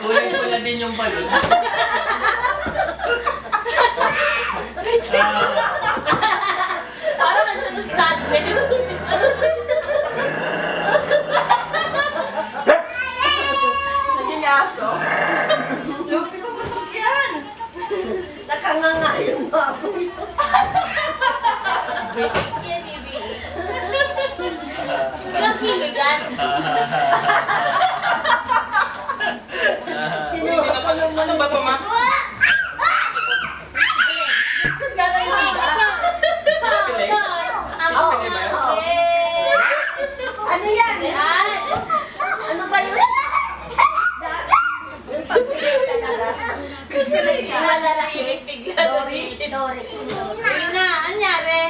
Kulay pula din yung balon. Parang ang sa sadness. Naging aso. Lupi ko busog yan. Nakanganga yung baboy. Yan, Bibi. Ilang kilo yan? Ano ba ito, ma? Galing na. Ano yan? Ano ba yun? Yung pag-ibig talaga. Gusto lang yan. Malalaki. Dori. Dori. Yun na, anyari?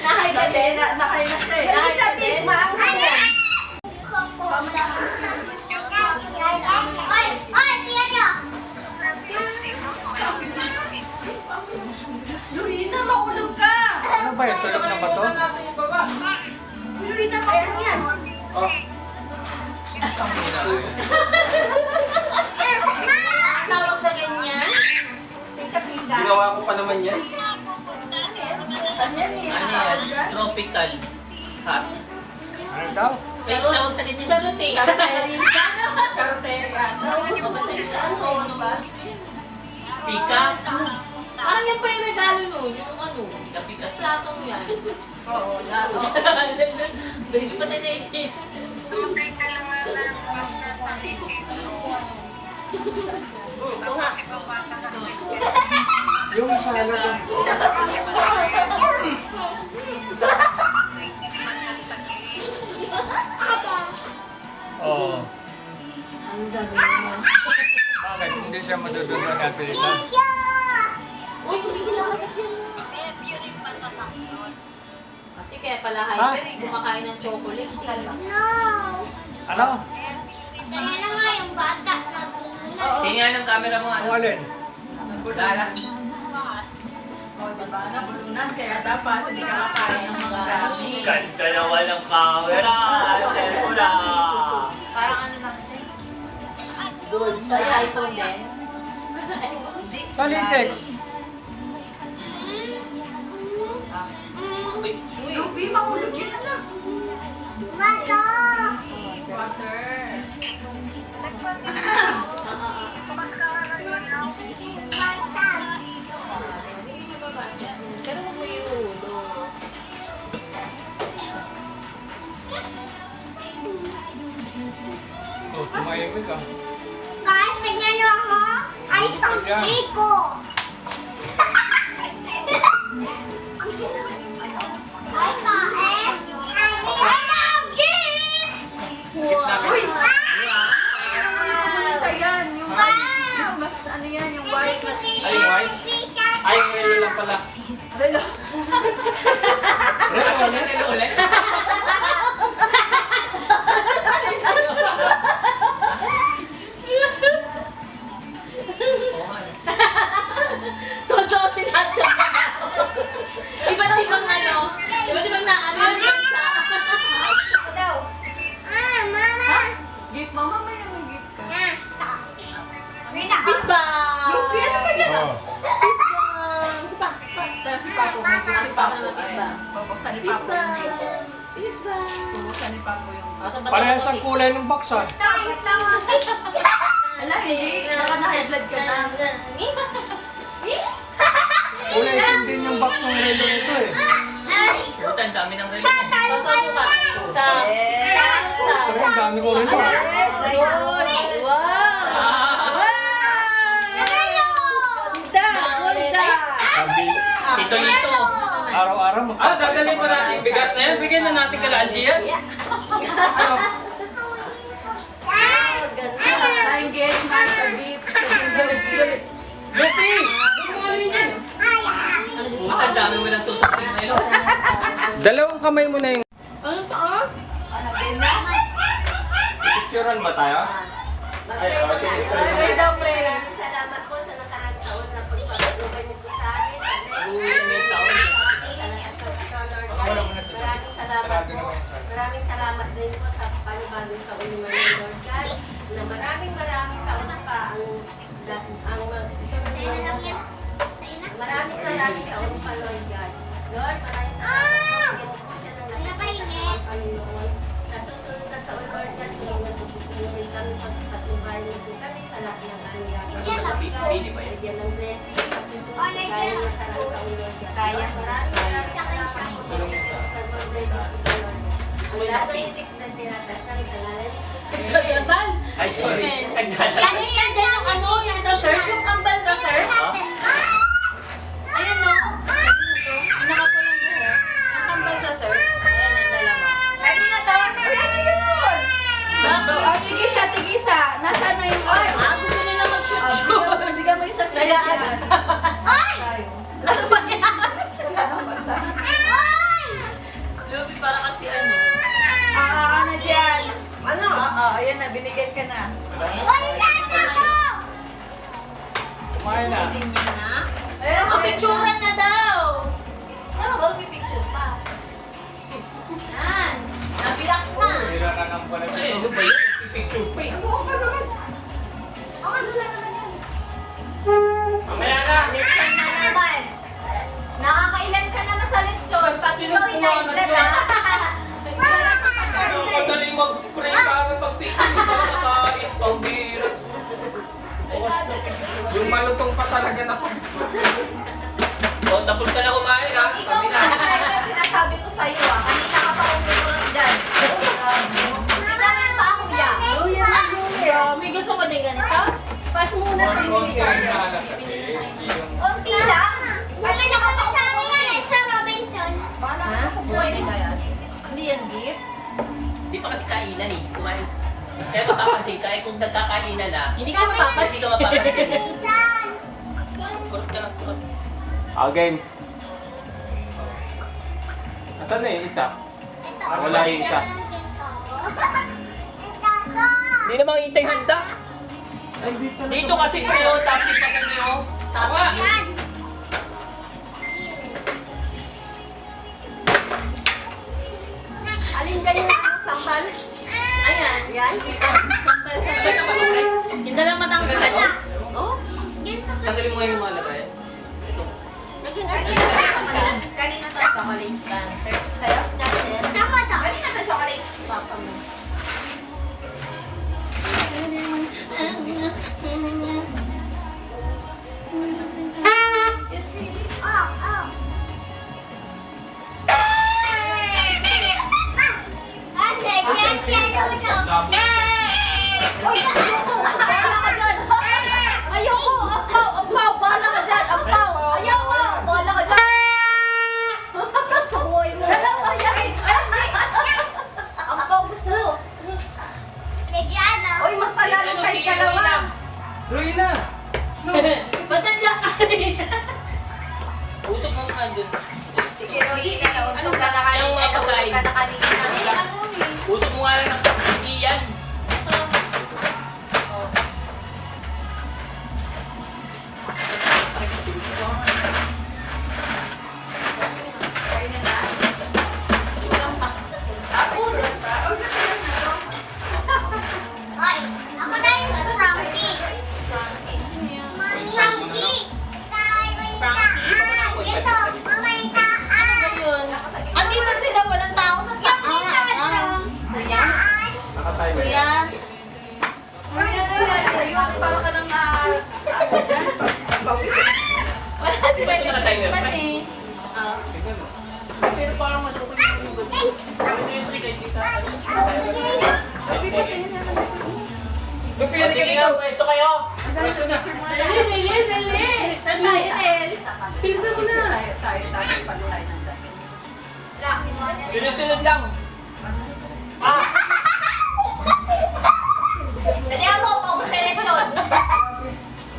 Nahay ka din? Nakain na siya eh. Nahay ka din? Luina, maulog ka. Ano ba yun? Tulog na ba to? Luina, maulog yan. Oh. Tawag sa ganyan? Pika-pika. Ginawa ko pa naman yan. Ano yan eh? Ano yan? Tropical hot. Ano daw? Kaya tawag sa ganyan. Charuti. Charotera. Ano ba? Pika. Parang yan pa yung regalo nun, yung ano, Pika-pika. platong yan. Oo, lato. Baby pa si Neji. Yung salad. Oo. Ang sabi mo? Bakit? Hindi siya madudunod natin ito. Uy, hindi kinakagat yan. Kasi kaya pala Ha? hyper eh, kumakain ng chocolate. Ano? Kanina nga yung bata na Tingnan ng camera mo. Ang Ano? alin? Dala. O, diba? Nabulunan. Kaya dapat hindi ka makain ng mga gamit. Ganda naman ng camera. Tempura. Parang ano lang siya. Doon. Sa iPhone din. Solitex. Uy. Lupi, maulog yan. Anak. Bata! Water. Pero huwag mo yung ulo. Oh, tumahimik ka. Kahit tignan niyo ako, ay pang-i ko. Ay, kain. I love gift! Skip namin. Uy! Wow! Ano yan? Yung Christmas, ano yan? Yung white. Ay, white? Ay, yung yellow lang pala. Hello. Ano na ulit? Susuotin natin sa iba't ibang ano, iba't ibang na ano yung bansa. daw. Mama. Gift, mama, may naman gift ka. Bisba! Lupi, ano ba yan? Oh. Bisba! Tapos si Papo, may gift si Papo. Bisba. Bubuksan ni Papo Bisba! yung gift. Bisba! Bubuksan ni Papo yung gift. Parehas ang kulay ng box ah. Ala, eh. Baka na-high blood ka na. Kulay itim din yung box ng relo nito eh. Buta, ang dami ng relo. Sa Pero ang dami ko rin ah. Sabi, Tito Lito. araw-araw Ah, dadalhin pa natin yung bigas na yan. Bigyan na natin kala Angie yan. Ano? Sa engagement, sa gift, sa gift. Lupi! Ano mo alin yan? Buta, ang dami mo lang susuktin ngayon. Dalawang kamay mo na yung... Ano pa ah? Picturean ba tayo? Ay, sige. Pray daw, pray. Salamat po sa Uwi na yung taon. Maraming salamat po. Maraming salamat din po sa panibagong taon ni Lord God. Na maraming taon pa maraming taon pa, Lord God. Lord, maraming salamat po. Bigyan po siya ng lakas ng Panginoon. Sa susunod na taon, Lord God, hindi kami pagpatubayan niyo po kami sa lahat ng aming gagawin. Bigyan ng blessing. Kaya niya karang taon, Lord God. Kaya maraming salamat po. Wala doon itik na tinatas na rin Dasal. Ay, sorry. Amen. Ano yan dyan yung ano, yung sa surf, yung kambal sa surf? Ayan no. Yung nakapulang buhok. Yung kambal sa surf. Ayan ang dalawa. Lagi na to. Ano yun? Oh, tigisa. Nasaan na yung oil? Gusto nila mag-shoot-shoot. Bigyan mo isa sa Kaya Ay! Lalo pa yan. Lupi para kasi ano. Ano dyan? Ano? Oo, ayan na. Binigyan ka na. Kumain na. Tingin na. Ayan, Oh, picturean na daw. Oh, picture pa. Yan. Nabilak na. Hira ka ng pala. Ay, ano ba yun? Picture pa eh. Mamaya na. Lechon na naman. Nakakailan ka naman sa lechon. Pag ikaw inaiblan na. Madali mag-pray para pag-picture ka na nakain. Pambira. Yung malutong pa talaga na pag... O, tapos ka na kumain ha. Ikaw Kami na. na sinasabi ko sa'yo kanina ka pa umusunod dyan. Tignan mo yung paa ko dyan. May gusto mo din ganito? Pas muna sa Konti inyo. ang lalaki. Konti lang. Kanina ka pa Pwede kaya? Hindi yan gift? Hindi pa kasi kainan eh. Kumain. Kaya mapapansin ka eh kung nagkakainan na. Hindi ka mapapansin. Hindi ka mapapansin. Kurot ka lang, kurot. Game. Asan na yung isa? Wala yung isa. Hindi namang hintay handa. Dito kasi kayo, tapos pa kayo. Tama. Alin dyan yung tambal? Ayan. Yan. Kambal sa Saan ka matutry? Yung dalang matangkad. Oh? Tanggalin mo yung mga lagay. Ito. Naging kanina to chocolate. Cancer. Sa'yo? Kanina to chocolate. Papa mo. Bahala ka dyan! Ayoko! Ampaw! Bahala ka dyan! Ampaw! Ayoko! Bahala ka dyan! Sa buhay mo! Dalawa yan! Ampaw gusto! Uy, magpalalo kay dalawa. Ruina! Ba't nandiyan ka rin? Usok mo nga dun. Sige, Roy, nauntog ka na kanina. Yung mga Nauntog pagkain. ka na kanina. Ano eh? Usok mo nga lang ng hindi yan. Ayun. Andito sila, walang tao sa taas. Nakatime na Kuya. Sa'yo, para ka nang ano dyan, pagpawin. Wala si Pwede Nakatimer pa. pati. Pero parang masuko yung lugod. Lupi, hindi ka dito. Pwesto kayo. Pwesto na. Picture mo na. Dali. Saan tayo, Nel? Bilisan mo na. Tayo, tapos palo tayo ng dami. Sunod-sunod lang. Dali ako, paubos sa lechon.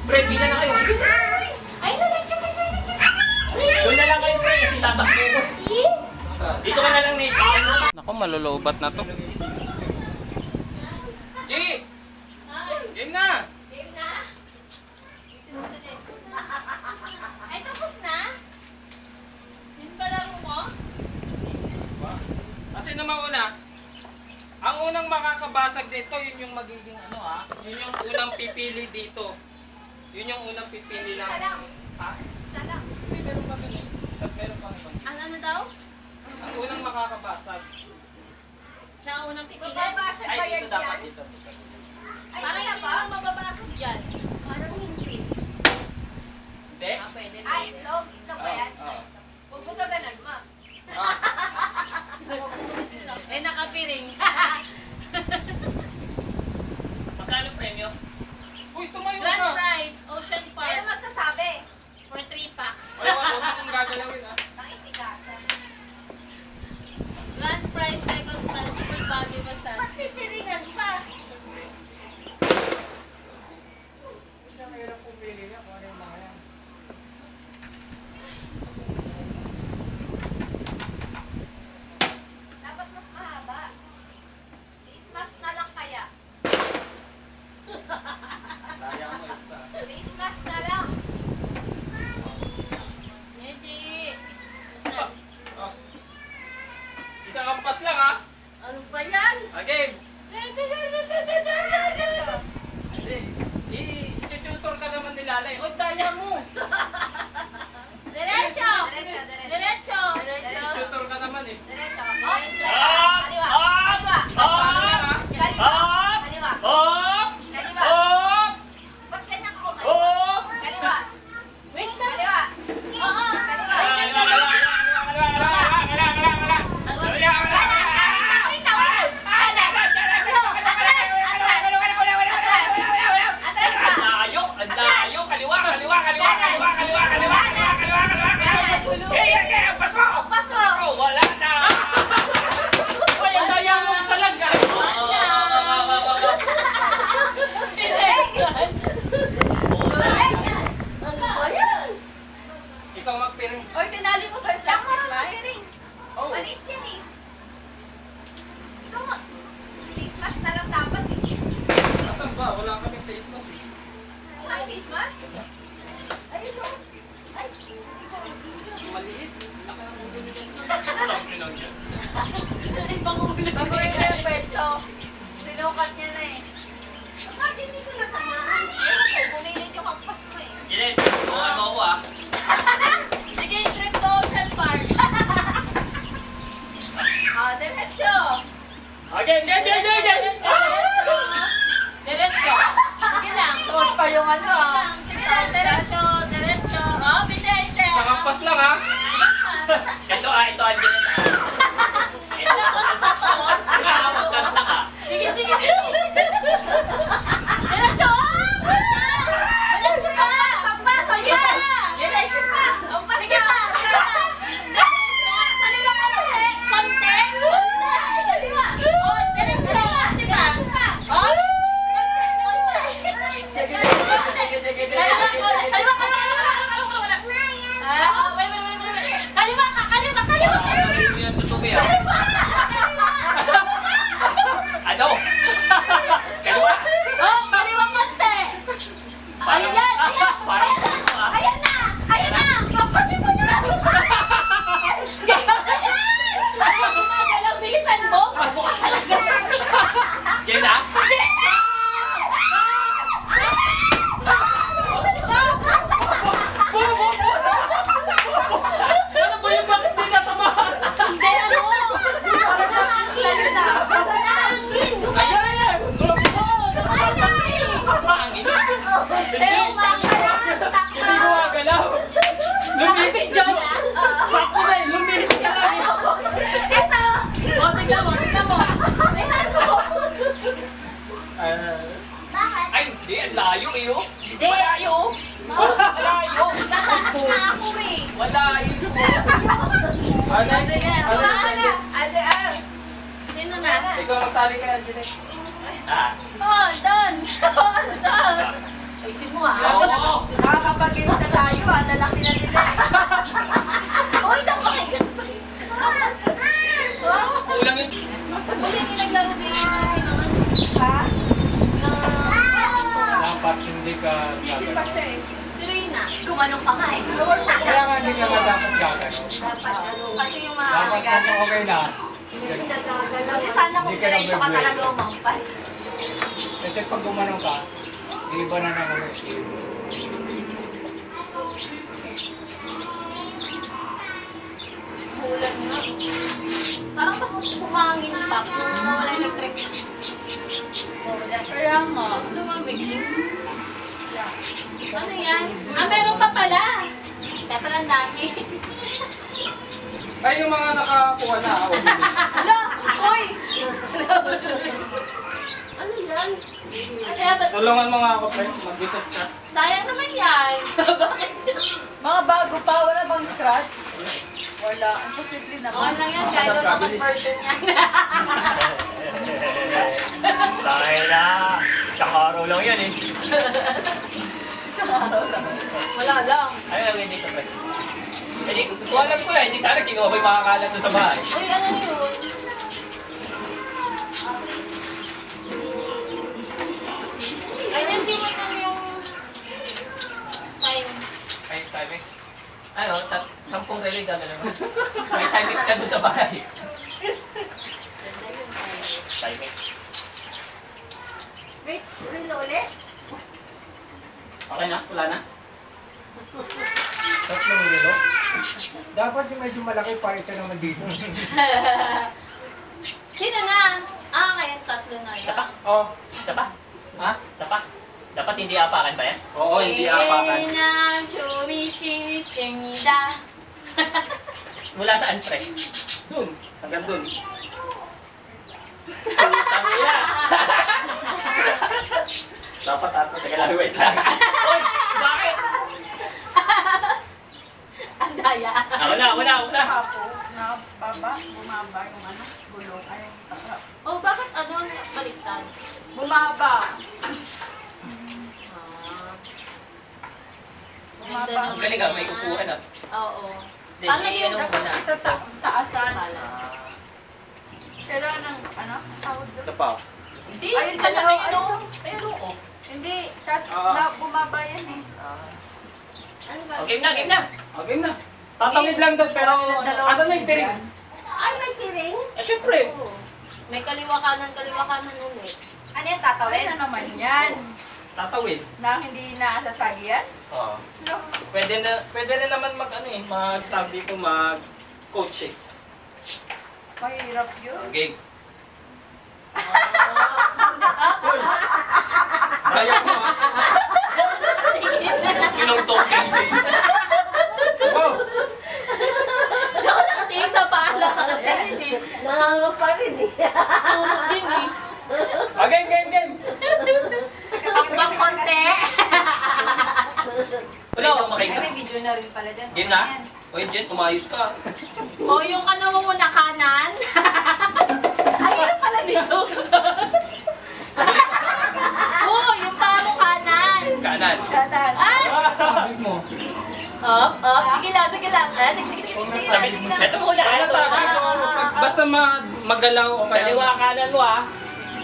Pre, bila na kayo. Ay, nalagyan ka. Doon na lang kayo, pre, kasi tatakbo ko. Dito ka na lang, Nate. Naku, malulubat na to. G! Game na! Game na? Sinusunod. Ay, tapos na? Sino mauna? Ang unang makakabasag dito, yun yung magiging ano ha? Yun yung unang pipili dito. Yun yung unang pipili ng... Ha? Isa lang. Hindi, meron pa dun eh. Tapos meron pa ibang. Ano daw? Ang unang makakabasag. Siya ang unang pipilan. Mababasag ba Ay, yan dito dapat dyan? dito. Ay, Parang sila hindi ba? mo mababasag dyan. Parang hindi. Hindi? Ah, pwede, Ay, pwede. ito ba yan? Oo. Huwag mo gaganan, ma. Ah. Huwag mo dito lang. Eh, nakapiring. Magkano premyo? Uy, tumayo Grand ka! prize, Ocean Ano Park magsasabi? for 3 packs. Ay, huwag mong gagalawin ha. Nakitigasan. Grand prize, second prize, full body massage. Ba't sisiringan pa? Hindi na mahirap pumili niya kung ano yung mga yan. Dapat mas mahaba. Face mask na lang kaya. Daya mo isa. Face mask na lang. Hindi. Oh. Isang kampas lang ha. Ano ba yan? Okay. Ganito. Hindi. I-tutor ka naman ni Lalay. O, daya mo. Diretso! Diretso. Diretso! I-tutor ka naman eh. Diretso. Oh, Up! kaliwa. Up! Kaliwa. Isang pala lang ha. Kaliwa. Up! Kaliwa. Up! Kaliwa. Up! Ba't ganyan ka kumain? Up! Kaliwa. Wait lang! Kaliwa. Oo! Kaliwa. Atras ka. Layo! Ang layo! Kaliwa! Kaliwa! Kaliwa! Kaliwa! Kaliwa! Kaliwa! Kaliwa! Kaliwa! Hey! Ampas mo! Ampas mo. Oh, wala na! Ay, ang daya mo sa langga. Ano ba yan? Ikaw magpiring. Oy, tinali mo kay plastic light. Oh. Maliit yan eh. Ikaw nga. Face mask na lang dapat eh. Asan ba? Wala kaming face mask eh. Ay, face mask? Ayun o. Ay, Maliit. Laki ng ulo nito. Walang pinang yan. Ibang ulo. Bagoy na yung pwesto. Sinukat niya na eh. bakit hindi ko natamaan? Eh, bumilit yung kampas mo eh. Ines, bukan mo ako ah. Sige, trip to Ocean Park. Ah, diretso. Okay, okay. Diretso. Sige lang. Suot pa yung ano ah. Sige lang, diretso, diretso. Oh, binte. Isang kampas lang ha. Ito ah, ito ah. Ito ah. Magkanta ka. Sige. Diretso. Diretso ka. Kampas, Sige kampas. na. Diretso pa. Kampas Sige ka. pa. Kaliwa ka konti. Konti. Kaliwa. Oh, diretso. Diba? Oh, konti. Sige. Kaliwa ka. Ah, wait. Kaliwa ka. Ano yung tutubi ah? Ano? Kaliwa? Oh, kaliwa konti. Ayan. Ayan na. Papasin mo na. Gumagalaw, bilisan mo. Mabuka talaga. Yan na? Ano ba yung bakit di natamahan? Hindi, ano? Layo na. Ayan! Pangin. Hindi ko magalaw. Lumipit dyan. Sakto na eh, lumipit ka lang eh. Eto. O, tignan mo. Ayan mo. Bakit? Ay, hindi. Ang layo eh oh. Hindi. Malayo. Malayo. Tataas na ako eh. Malayo. Ano? Ate Al. Sino na? Ikaw magsali ka yan, Jeanette. Ah. Oh, done. Ayusin mo ah. Oo. Nakakapag-games na tayo ah. Lalaki na nila eh. Uy, napakigat pa. Kulang yun. Uli yung naglaro si Ha? Dapat hindi ka Busy pa siya eh. Si Rina. Gumanong pa nga eh. Kaya nga hindi ka dapat gagano. Dapat ano. Kasi yung mga Dapat kung okay na, Kasi sana kung diretso ka talaga umampas. Kasi pag gumanong ka, iba na naman yung Ulan nga. Parang mas kumangin pa nung nawala yung electric. Kaya nga. Lumamig. Ano yan? Ah, meron pa pala. Dapat ang dami. Ay, yung mga nakakuha na. Hala! Uy! Ano yan? Kaya ba't Tulungan mo nga ako, pre. Mag-reset ka. sayang naman yan? Bakit? Mga bago pa, wala bang scratch? Wala. Imposible Okay naman. lang yan, kahit doon ako version yan. Dahil na, isang araw lang yan eh. Isang araw lang. Wala lang. Ano lang dito, pre? Hindi, kung alam ko yan, hindi sana kinuha ko yung makakalat doon sa bahay. Uy, ano yun? Ay, hindi mo lang yung time. Ay, timing. Ano, 10 relay gagawin mo. May timing ka doon sa bahay. Ganda yung time. Timing. Wait, ulit? Okay na? Wala na? tatlong relo. Dapat yung medyo malaki para isa naman dito. Sino na? Ah, kayang tatlo na Isa yan. pa? Oh. Isa pa? Ha? Isa pa? Dapat hindi apakan ba yan? Oo, hindi apakan. na 주미시십니다. Mula saan, pre? Dun. Hanggang dun. Tangina! Dapat ato. Teka lang, wait lang. Uy! Bakit? Ang daya. Ako na! Papo, na baba, bumaba yung ano, gulong. Ay, Oh, bakit ano baliktad? bumaba. Ganda Ang naman galing ah, may yan. upuan ah. Oo. Hindi, Paano hindi, yung ano mo na. Ito taasan. Ah, Kailangan ng, ano, tawag doon. Ito pa. Hindi, Ayun ka na pala, ayun ayun. oh. Ayun oh. Hindi, chat, Ah. na bumaba yan eh. Ano Oh, game na, game na. Okay na. Tatawid lang doon, pero Dalawang asan na yung tiring? yan. Ay, may tiring? Ah, syempre. Oo. May kaliwa kanan ulit. Ano yan, tatawid? Ano naman yan? Tatawid. Na hindi naasasagi yan? Oo. No. Pwede rin naman mag ano eh, mag-tag dito, mag-coach eh. Mahirap yun. Game. Kaya mo ah. Pinong-tong KJ. Wow! Hindi ako nakatingin sa pala. Hindi. Nangangapa rin eh. Tumot din eh. Ah, game! Takbang konti. Wala akong makita. video na rin pala dyan. Game na? Uy, Jen, umayos ka. O yung ano mo muna kanan. Ayun pala dito. Oo, yung paa mo kanan. Kanan. Kanan. Ay! Sabi mo. Sige lang. Sige lang. Sabi, ito muna, Kaya ano tabi ko, basta magalaw o kaya... Kaliwa kanan mo ah.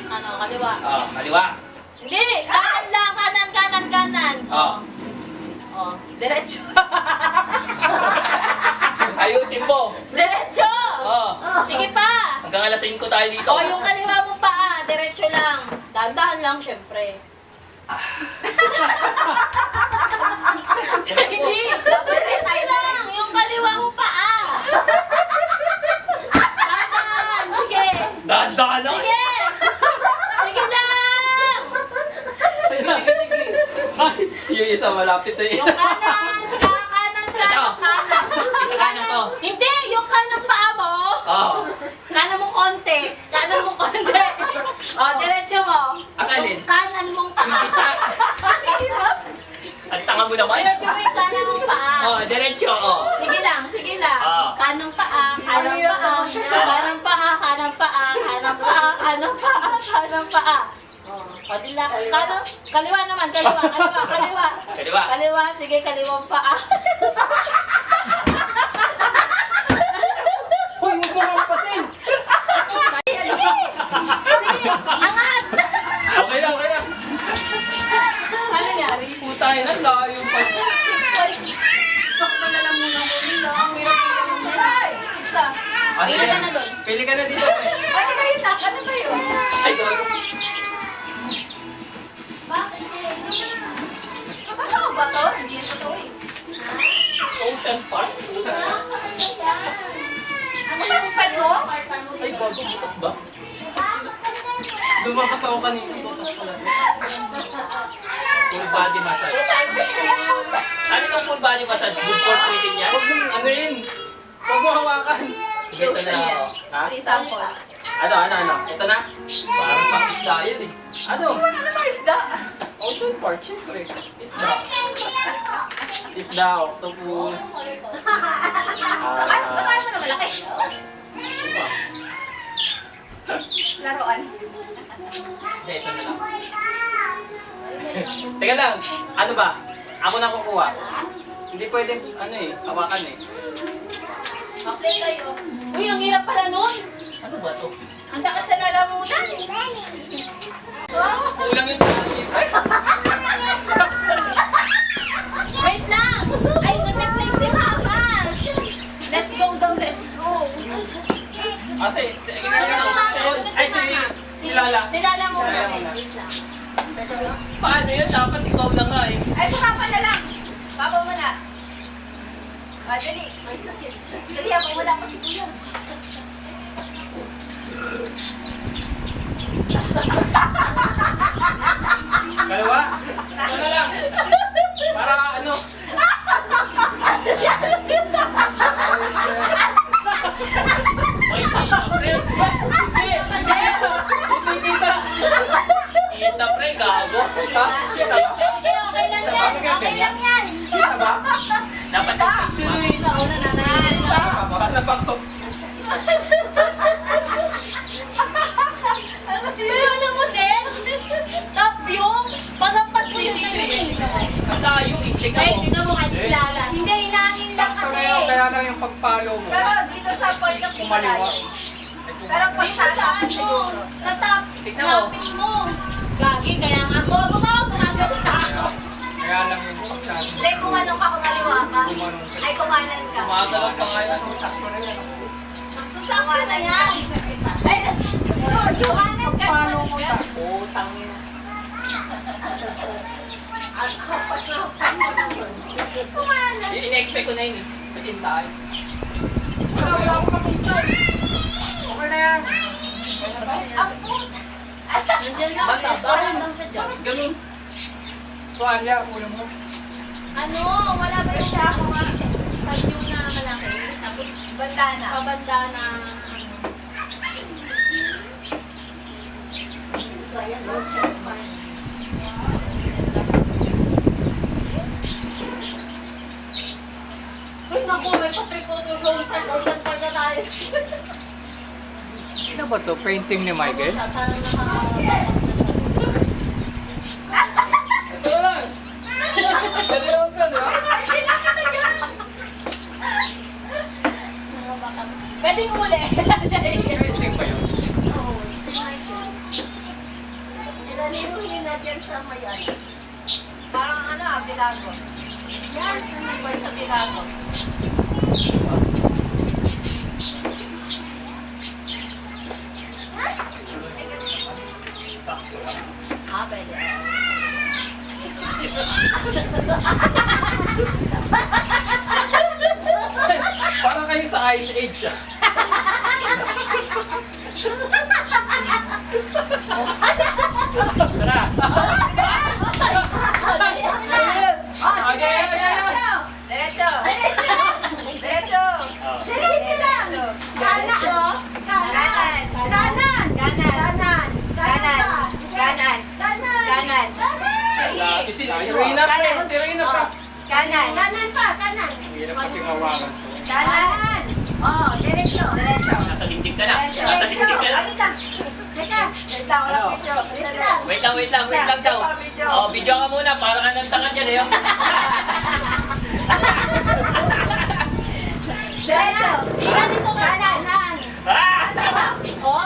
Ano, kaliwa. Oh, kaliwa. Hindi, kanan lang. Kanan. Oh. Oh, diretso. Ayusin mo. Diretso! Oh. Sige pa! Hanggang alas 5 tayo dito. O, yung kaliwa mong paa, diretso lang. Dahan-dahan lang, syempre. Sige! Diretso lang! Yung kaliwa mong paa! Dahan-dahan! Sige! Dahan-dahan ako. Sige! Sige lang! Sige. Ay, yung isa malapit na yun. Yung kanan! Kanan! Kanan to. Hindi! Yung kanan paa mo! Oh. Kanan mong konti! O, diretso mo! Ang alin? Kanan mong paa! Yung kita. Ang tanga mo naman. Diretso mo yung kanan mong paa! Oh, diretso. Oh. Sige lang. Ah. Kanang paa, kanang paa, kanang paa, kanang paa, kanang paa, kanang paa, kanang paa. O, dila. Kaliwa naman, kaliwa. Kaliwa. Kaliwa, sige, kaliwang paa. Hoy, huwag mo mampasin! Sige, angat. Okay na. Ano nangyari? Putay na tayo pa. Sakto na lang muna muli, no? Ang hirap yung isa. Pili ka na doon. Pili ka na dito. Ano ba yun, Nak? Ano ba yun? Ay, doon. Bakit? Totoo ba to? Hindi yan totoo eh. Ocean Park? Ano ba spad mo? Ay, bago. Bukas ba? Lumakas ako kanina. Bukas pala. Full body massage. Ano itong full body massage? Good for treating yan? Huwag mo, ano yun? Huwag mo hawakan. Sige, ito na ako. Ha? Free sample. Ano? Ito na? Parang pang-isda yan eh. Ano? Ano ba isda? Ocean Park, syempre. Isda. Isda, octopus. Ano ba tayo mo na malaki? Diba? Laruan. Hindi, ito na lang. Teka lang, ano ba? Ako na kukuha. Hindi pwede, ano eh, hawakan eh. Maplay kayo. Uy, ang hirap pala nun. Ano ba to? Ang sakit sa lalamunan. Kulang yung tayo. Wait lang! Ay, nag-play si Mama! Let's go daw, let's go! Kasi, ay, si Lala. Si Lala muna. Lala muna. Wait lang. Paano yun? Dapat ikaw na nga eh. Ay, sa papa na lang. Papa mo na. Dali. Dali, ako wala pa si Kuya. Dalawa? Ano lang? Para ano? Ay, pre. Hindi kita. Kita, pre, gago. Ha? Kita ba? Okay, okay lang yan. Okay lang yan. Kita ba? Dapat yung face mask. Nauna naman. Para pa ko. Pero alam mo din, top yung pagkampas mo yun na yun. Ang layo eh. Tingnan Ay, mo. tingnan mo kahit si Lala. Hindi, hinangin lang kasi. Kaya lang yung pagpalo mo. Pero dito sa point of Kumaliwa. malayo. Pero pag Dito sa ano, sa top, Tignan mo. lapin mo. Gagi, kaya nga ako, gumagano ako. Kaya lang yung pagsabi. Hindi, kung anong ka, kumaliwa ka. Ay, kumanan ka. Gumagalaw pa nga yan. Sakto na yan. Sakto na yan. Ay, kumanan ka. Putang ina. Kumanan. In-expect ko na yun eh. Kasi tayo. Wala akong makita eh. Okay na yan. Nandiyan lang. Parang lang siya dyan. Ganun. Tuwalya, ulo mo. Ano, wala ba yung ako nga? Pag yung na malaki, tapos Bandana. pabanda na ano. Uy, naku, may patrikoto sa Ocean Park na tayo. Ano ba to? Painting ni Michael? Ito lang. Pwede lang ka, di ba? Pwedeng uli. Painting ba yun? Ilalim mo yun natin sa mayan. Parang ano, bilago. Yan, ano sa bilago. Ah, pwede. Parang kayo sa Ice Age ah. Tara. Diretso. Diretso. Diretso lang. Kanan. Kanan. Kanan. Kanan. Kanan. Kanan. Kanan. Si Serena pa. Si Serena pa. Kanan. Kanan pa. Kanan. Hirap kasi hawakan to. Kanan. Oh, diretso. Diretso. Nasa dibdib ka na. Nasa dibdib ka na. Teka. Wait lang, walang video. Wait lang daw. Oh, video ka muna. Para ka ng tanga dyan eh. oh. Diretso. Dito ka. Kanan. Ah! Oh,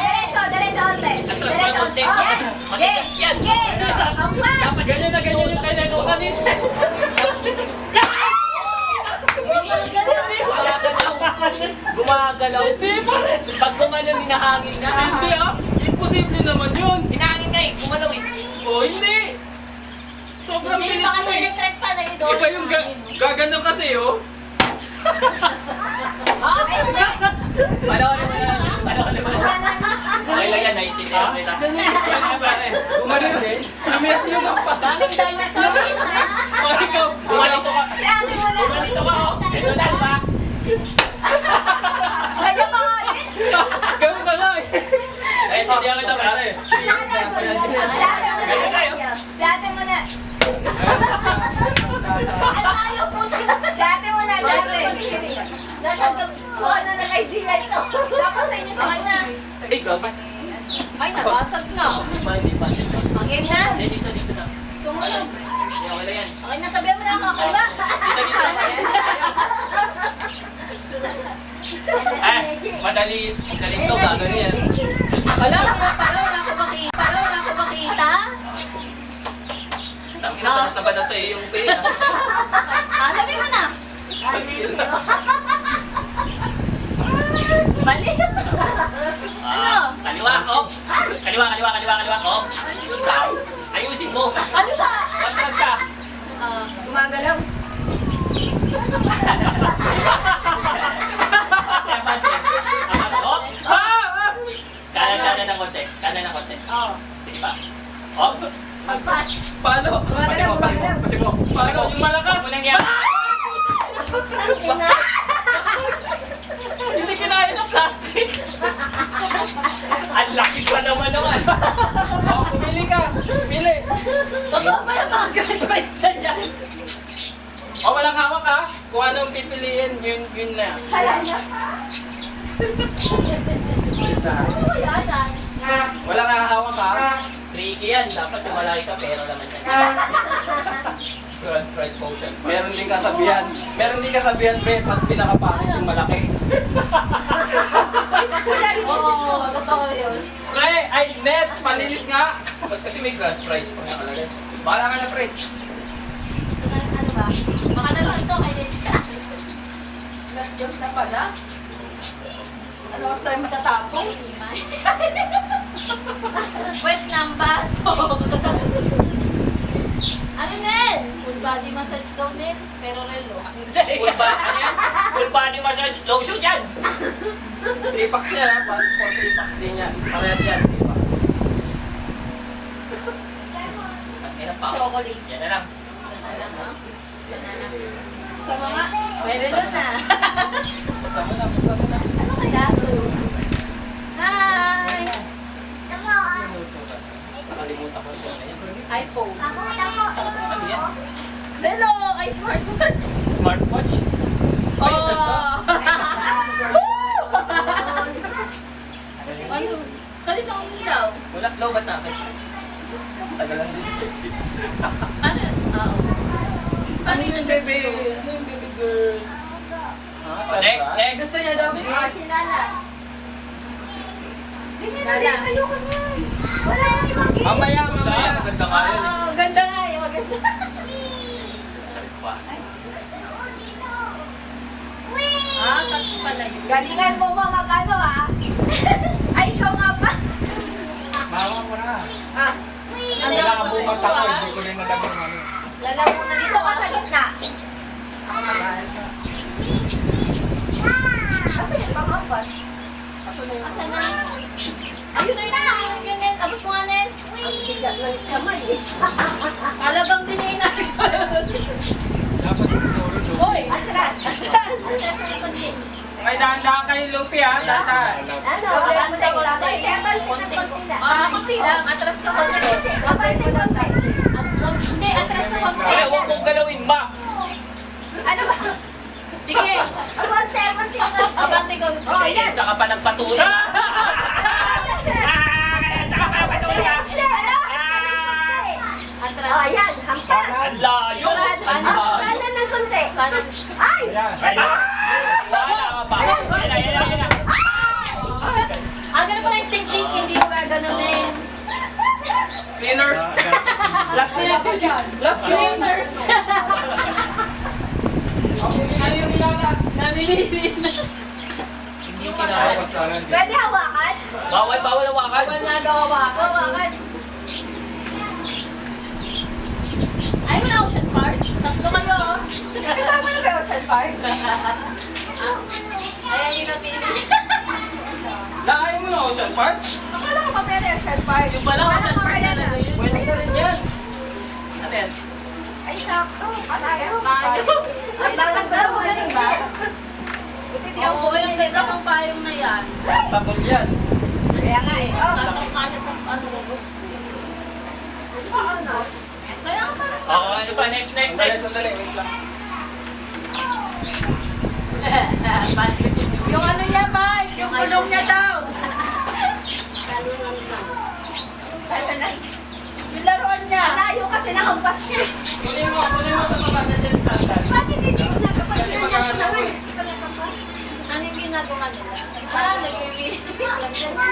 Diretso. Diretso ulit. Atras mo Diretso. konti. Yes. Matigas yan. Yes. Awan. Dapat ganyan na yung kailan ko kanina. Wala ka daw. gumagalaw. Pag gumanon, hinahangin na. Hindi ah. Imposible naman yun. Hinahangin nga eh, gumalaw eh. Oh, hindi. Sobrang Hindi bilis pa mo kasi eh. electric pa na ito. Iba yung gaganon kasi oh. Panoorin mo na. Panoorin mo na. Okay lang yan, naiintindihan kita. Gumanon din. Lumias yung ampas. Daming dinosaur. Oh, ikaw, gumalito ka. Gumalito ka, oh. Ito na, di ba? Ganyan ka nga rin. Ganun ka lang eh. Naiintindihan kita, pare. Ganyan tayo. Dati mo na. Bakit tayo puti? Dati mo na. Dati. Kuha na nag-idea ito. Tapos sa inyo sa Okay na. Ikaw, ba? Ay, nabasag na. Hindi pa. Okay na. Hindi, dito na. Tumulong. Okay lang yan. Okay na, sabihan mo na ako. Kaliwa. Madali to, gagawin yan. Wala ko makita. Tangina, tanas-tabanan sa iyo yung pay. Sabi mo na. Mali. Ano? Kaliwa, oh. Kaliwa, oh. Ayusin mo. Ano ba? Matras ka. Gumagalaw. Kanan ng konti. Oo. Sige pa. Oh. Paano? Gumagalaw. Kasi mo. Paano? Yung malakas. Mo lang yan. Hindi kinaya ng plastic. Ang laki pa naman naman. Oh, pumili ka. Pili. Totoo ba yung mga graduates na yan? Oh, walang hawak ha. Kung anong pipiliin, yun na. Hala na. Yan. Walang hawak ha. Tricky yan. Dapat yung malaki ka, pero naman yan. Grand prize potion. Meron din kasabihan. Pre. Mas pinakapangit yung malaki. Oo, totoo yun. Pre, ay, net. Panilis nga. Ba't kasi may grand prize pa nakalagay? Bahala ka na, pre. Ano ba? Baka naman ito kay Jessica. Last dose na pala. Ano oras tayo matatapos? Wet ng baso. Ano Nen? Full body massage daw Nen, pero relo. Full body, ano yan? Full body massage lotion yan. 3 packs yan ha. 3 packs din yan. Parehas yan. 3 packs. Ang hirap pa. Chocolate. Yan na lang. Sa mga... May relo na. Basta mo na. Ano kaya ito? Hi! Nakalimutan ko siya na yan. iPhone. Ano yan? Relo! Ay, smartwatch! Smartwatch? Oh! Ano? Kanina ang ilaw. Wala, low ba't natin? Tagal lang din. Ano? Oo. Ano yung bebe? Ano yung baby girl? Oh, next. Gusto niya daw. Si Lala. Lala. Ayoko na. Wala yung ibang game. Mamaya. Maganda nga yun. Oo, ganda nga yun. Maganda. Touch pala yun. Galingan mo mag-ano ah. Ay, ikaw nga pa. Bawa mo na. Ah, Wala ka bukas ako, hindi ko rin nadami ano. Lalaw na dito ka sa gitna. Kasi yung pangkampas. Asa na? Ayun na yun. Yun Nen. Abot mo nga Nen. Ang bigat ng kamay eh. Kalabang din na inahin ko. Dapat yung puro doon. Hoy! Atras. Ay, dahan-dahan kayo, Lupi ha. Dahan. Ano? Doble mo Abante daw ko lang. konti. Ay, abante ng konti na. Kunti lang. Atras na konti. Abante ng konti. Hindi, atras na konti. Eh, huwag mong galawin, ma! Ano ba? Sige. Abante ng konti. Abante ko. Oh, Kaya yan. isa ka pa nagpatula. Isa ka pa nagpatula. Atras. Oh, yan. Hampas. Ang layo! Ang layo! Kanan ng konti. Kanan. Ay! Wala ka pa. Yan na. Ah, ganun pala yung technique. Hindi mo gaganunin. Cleaners. Last year. Last year. Cleaners. Ayaw nila na. Namimili na. kinakain. Pwede hawakan? Bawal hawakan. Bawal nga daw hawakan. Hawakan. Ay, wala Ocean Park. Tatlo kayo. Kasama na kayo, Ocean Park? Ayan yung napili. Lakayin mo na Ocean Park. Akala ko pa pwede, Ocean Park. Yung pala Ocean Park talaga yun. Pwede ka rin yan. Ano yan? Ay, sakto. Katayo. Ay, lakad ko na ganun ba? Buti di ako Oo, yung ganda ng payong na yan. Takol yan. Kaya nga eh. Oh, Tapos kanya sa ano. paano? Kaya nga parang Oo, ano pa? Next. Sandali, wait lang. Yung ano niya, Mike? Yung gulong niya daw. Yung laruan niya. Malayo kasi nakampas niya. Kunin mo sa baba na dyan sa sandali. Bakit hindi ko nakapas Kasi niya magkakaroon naman? ako eh. Hindi ko nakapas. ano yung ginagawa nila? Nag-review. Ganyan na.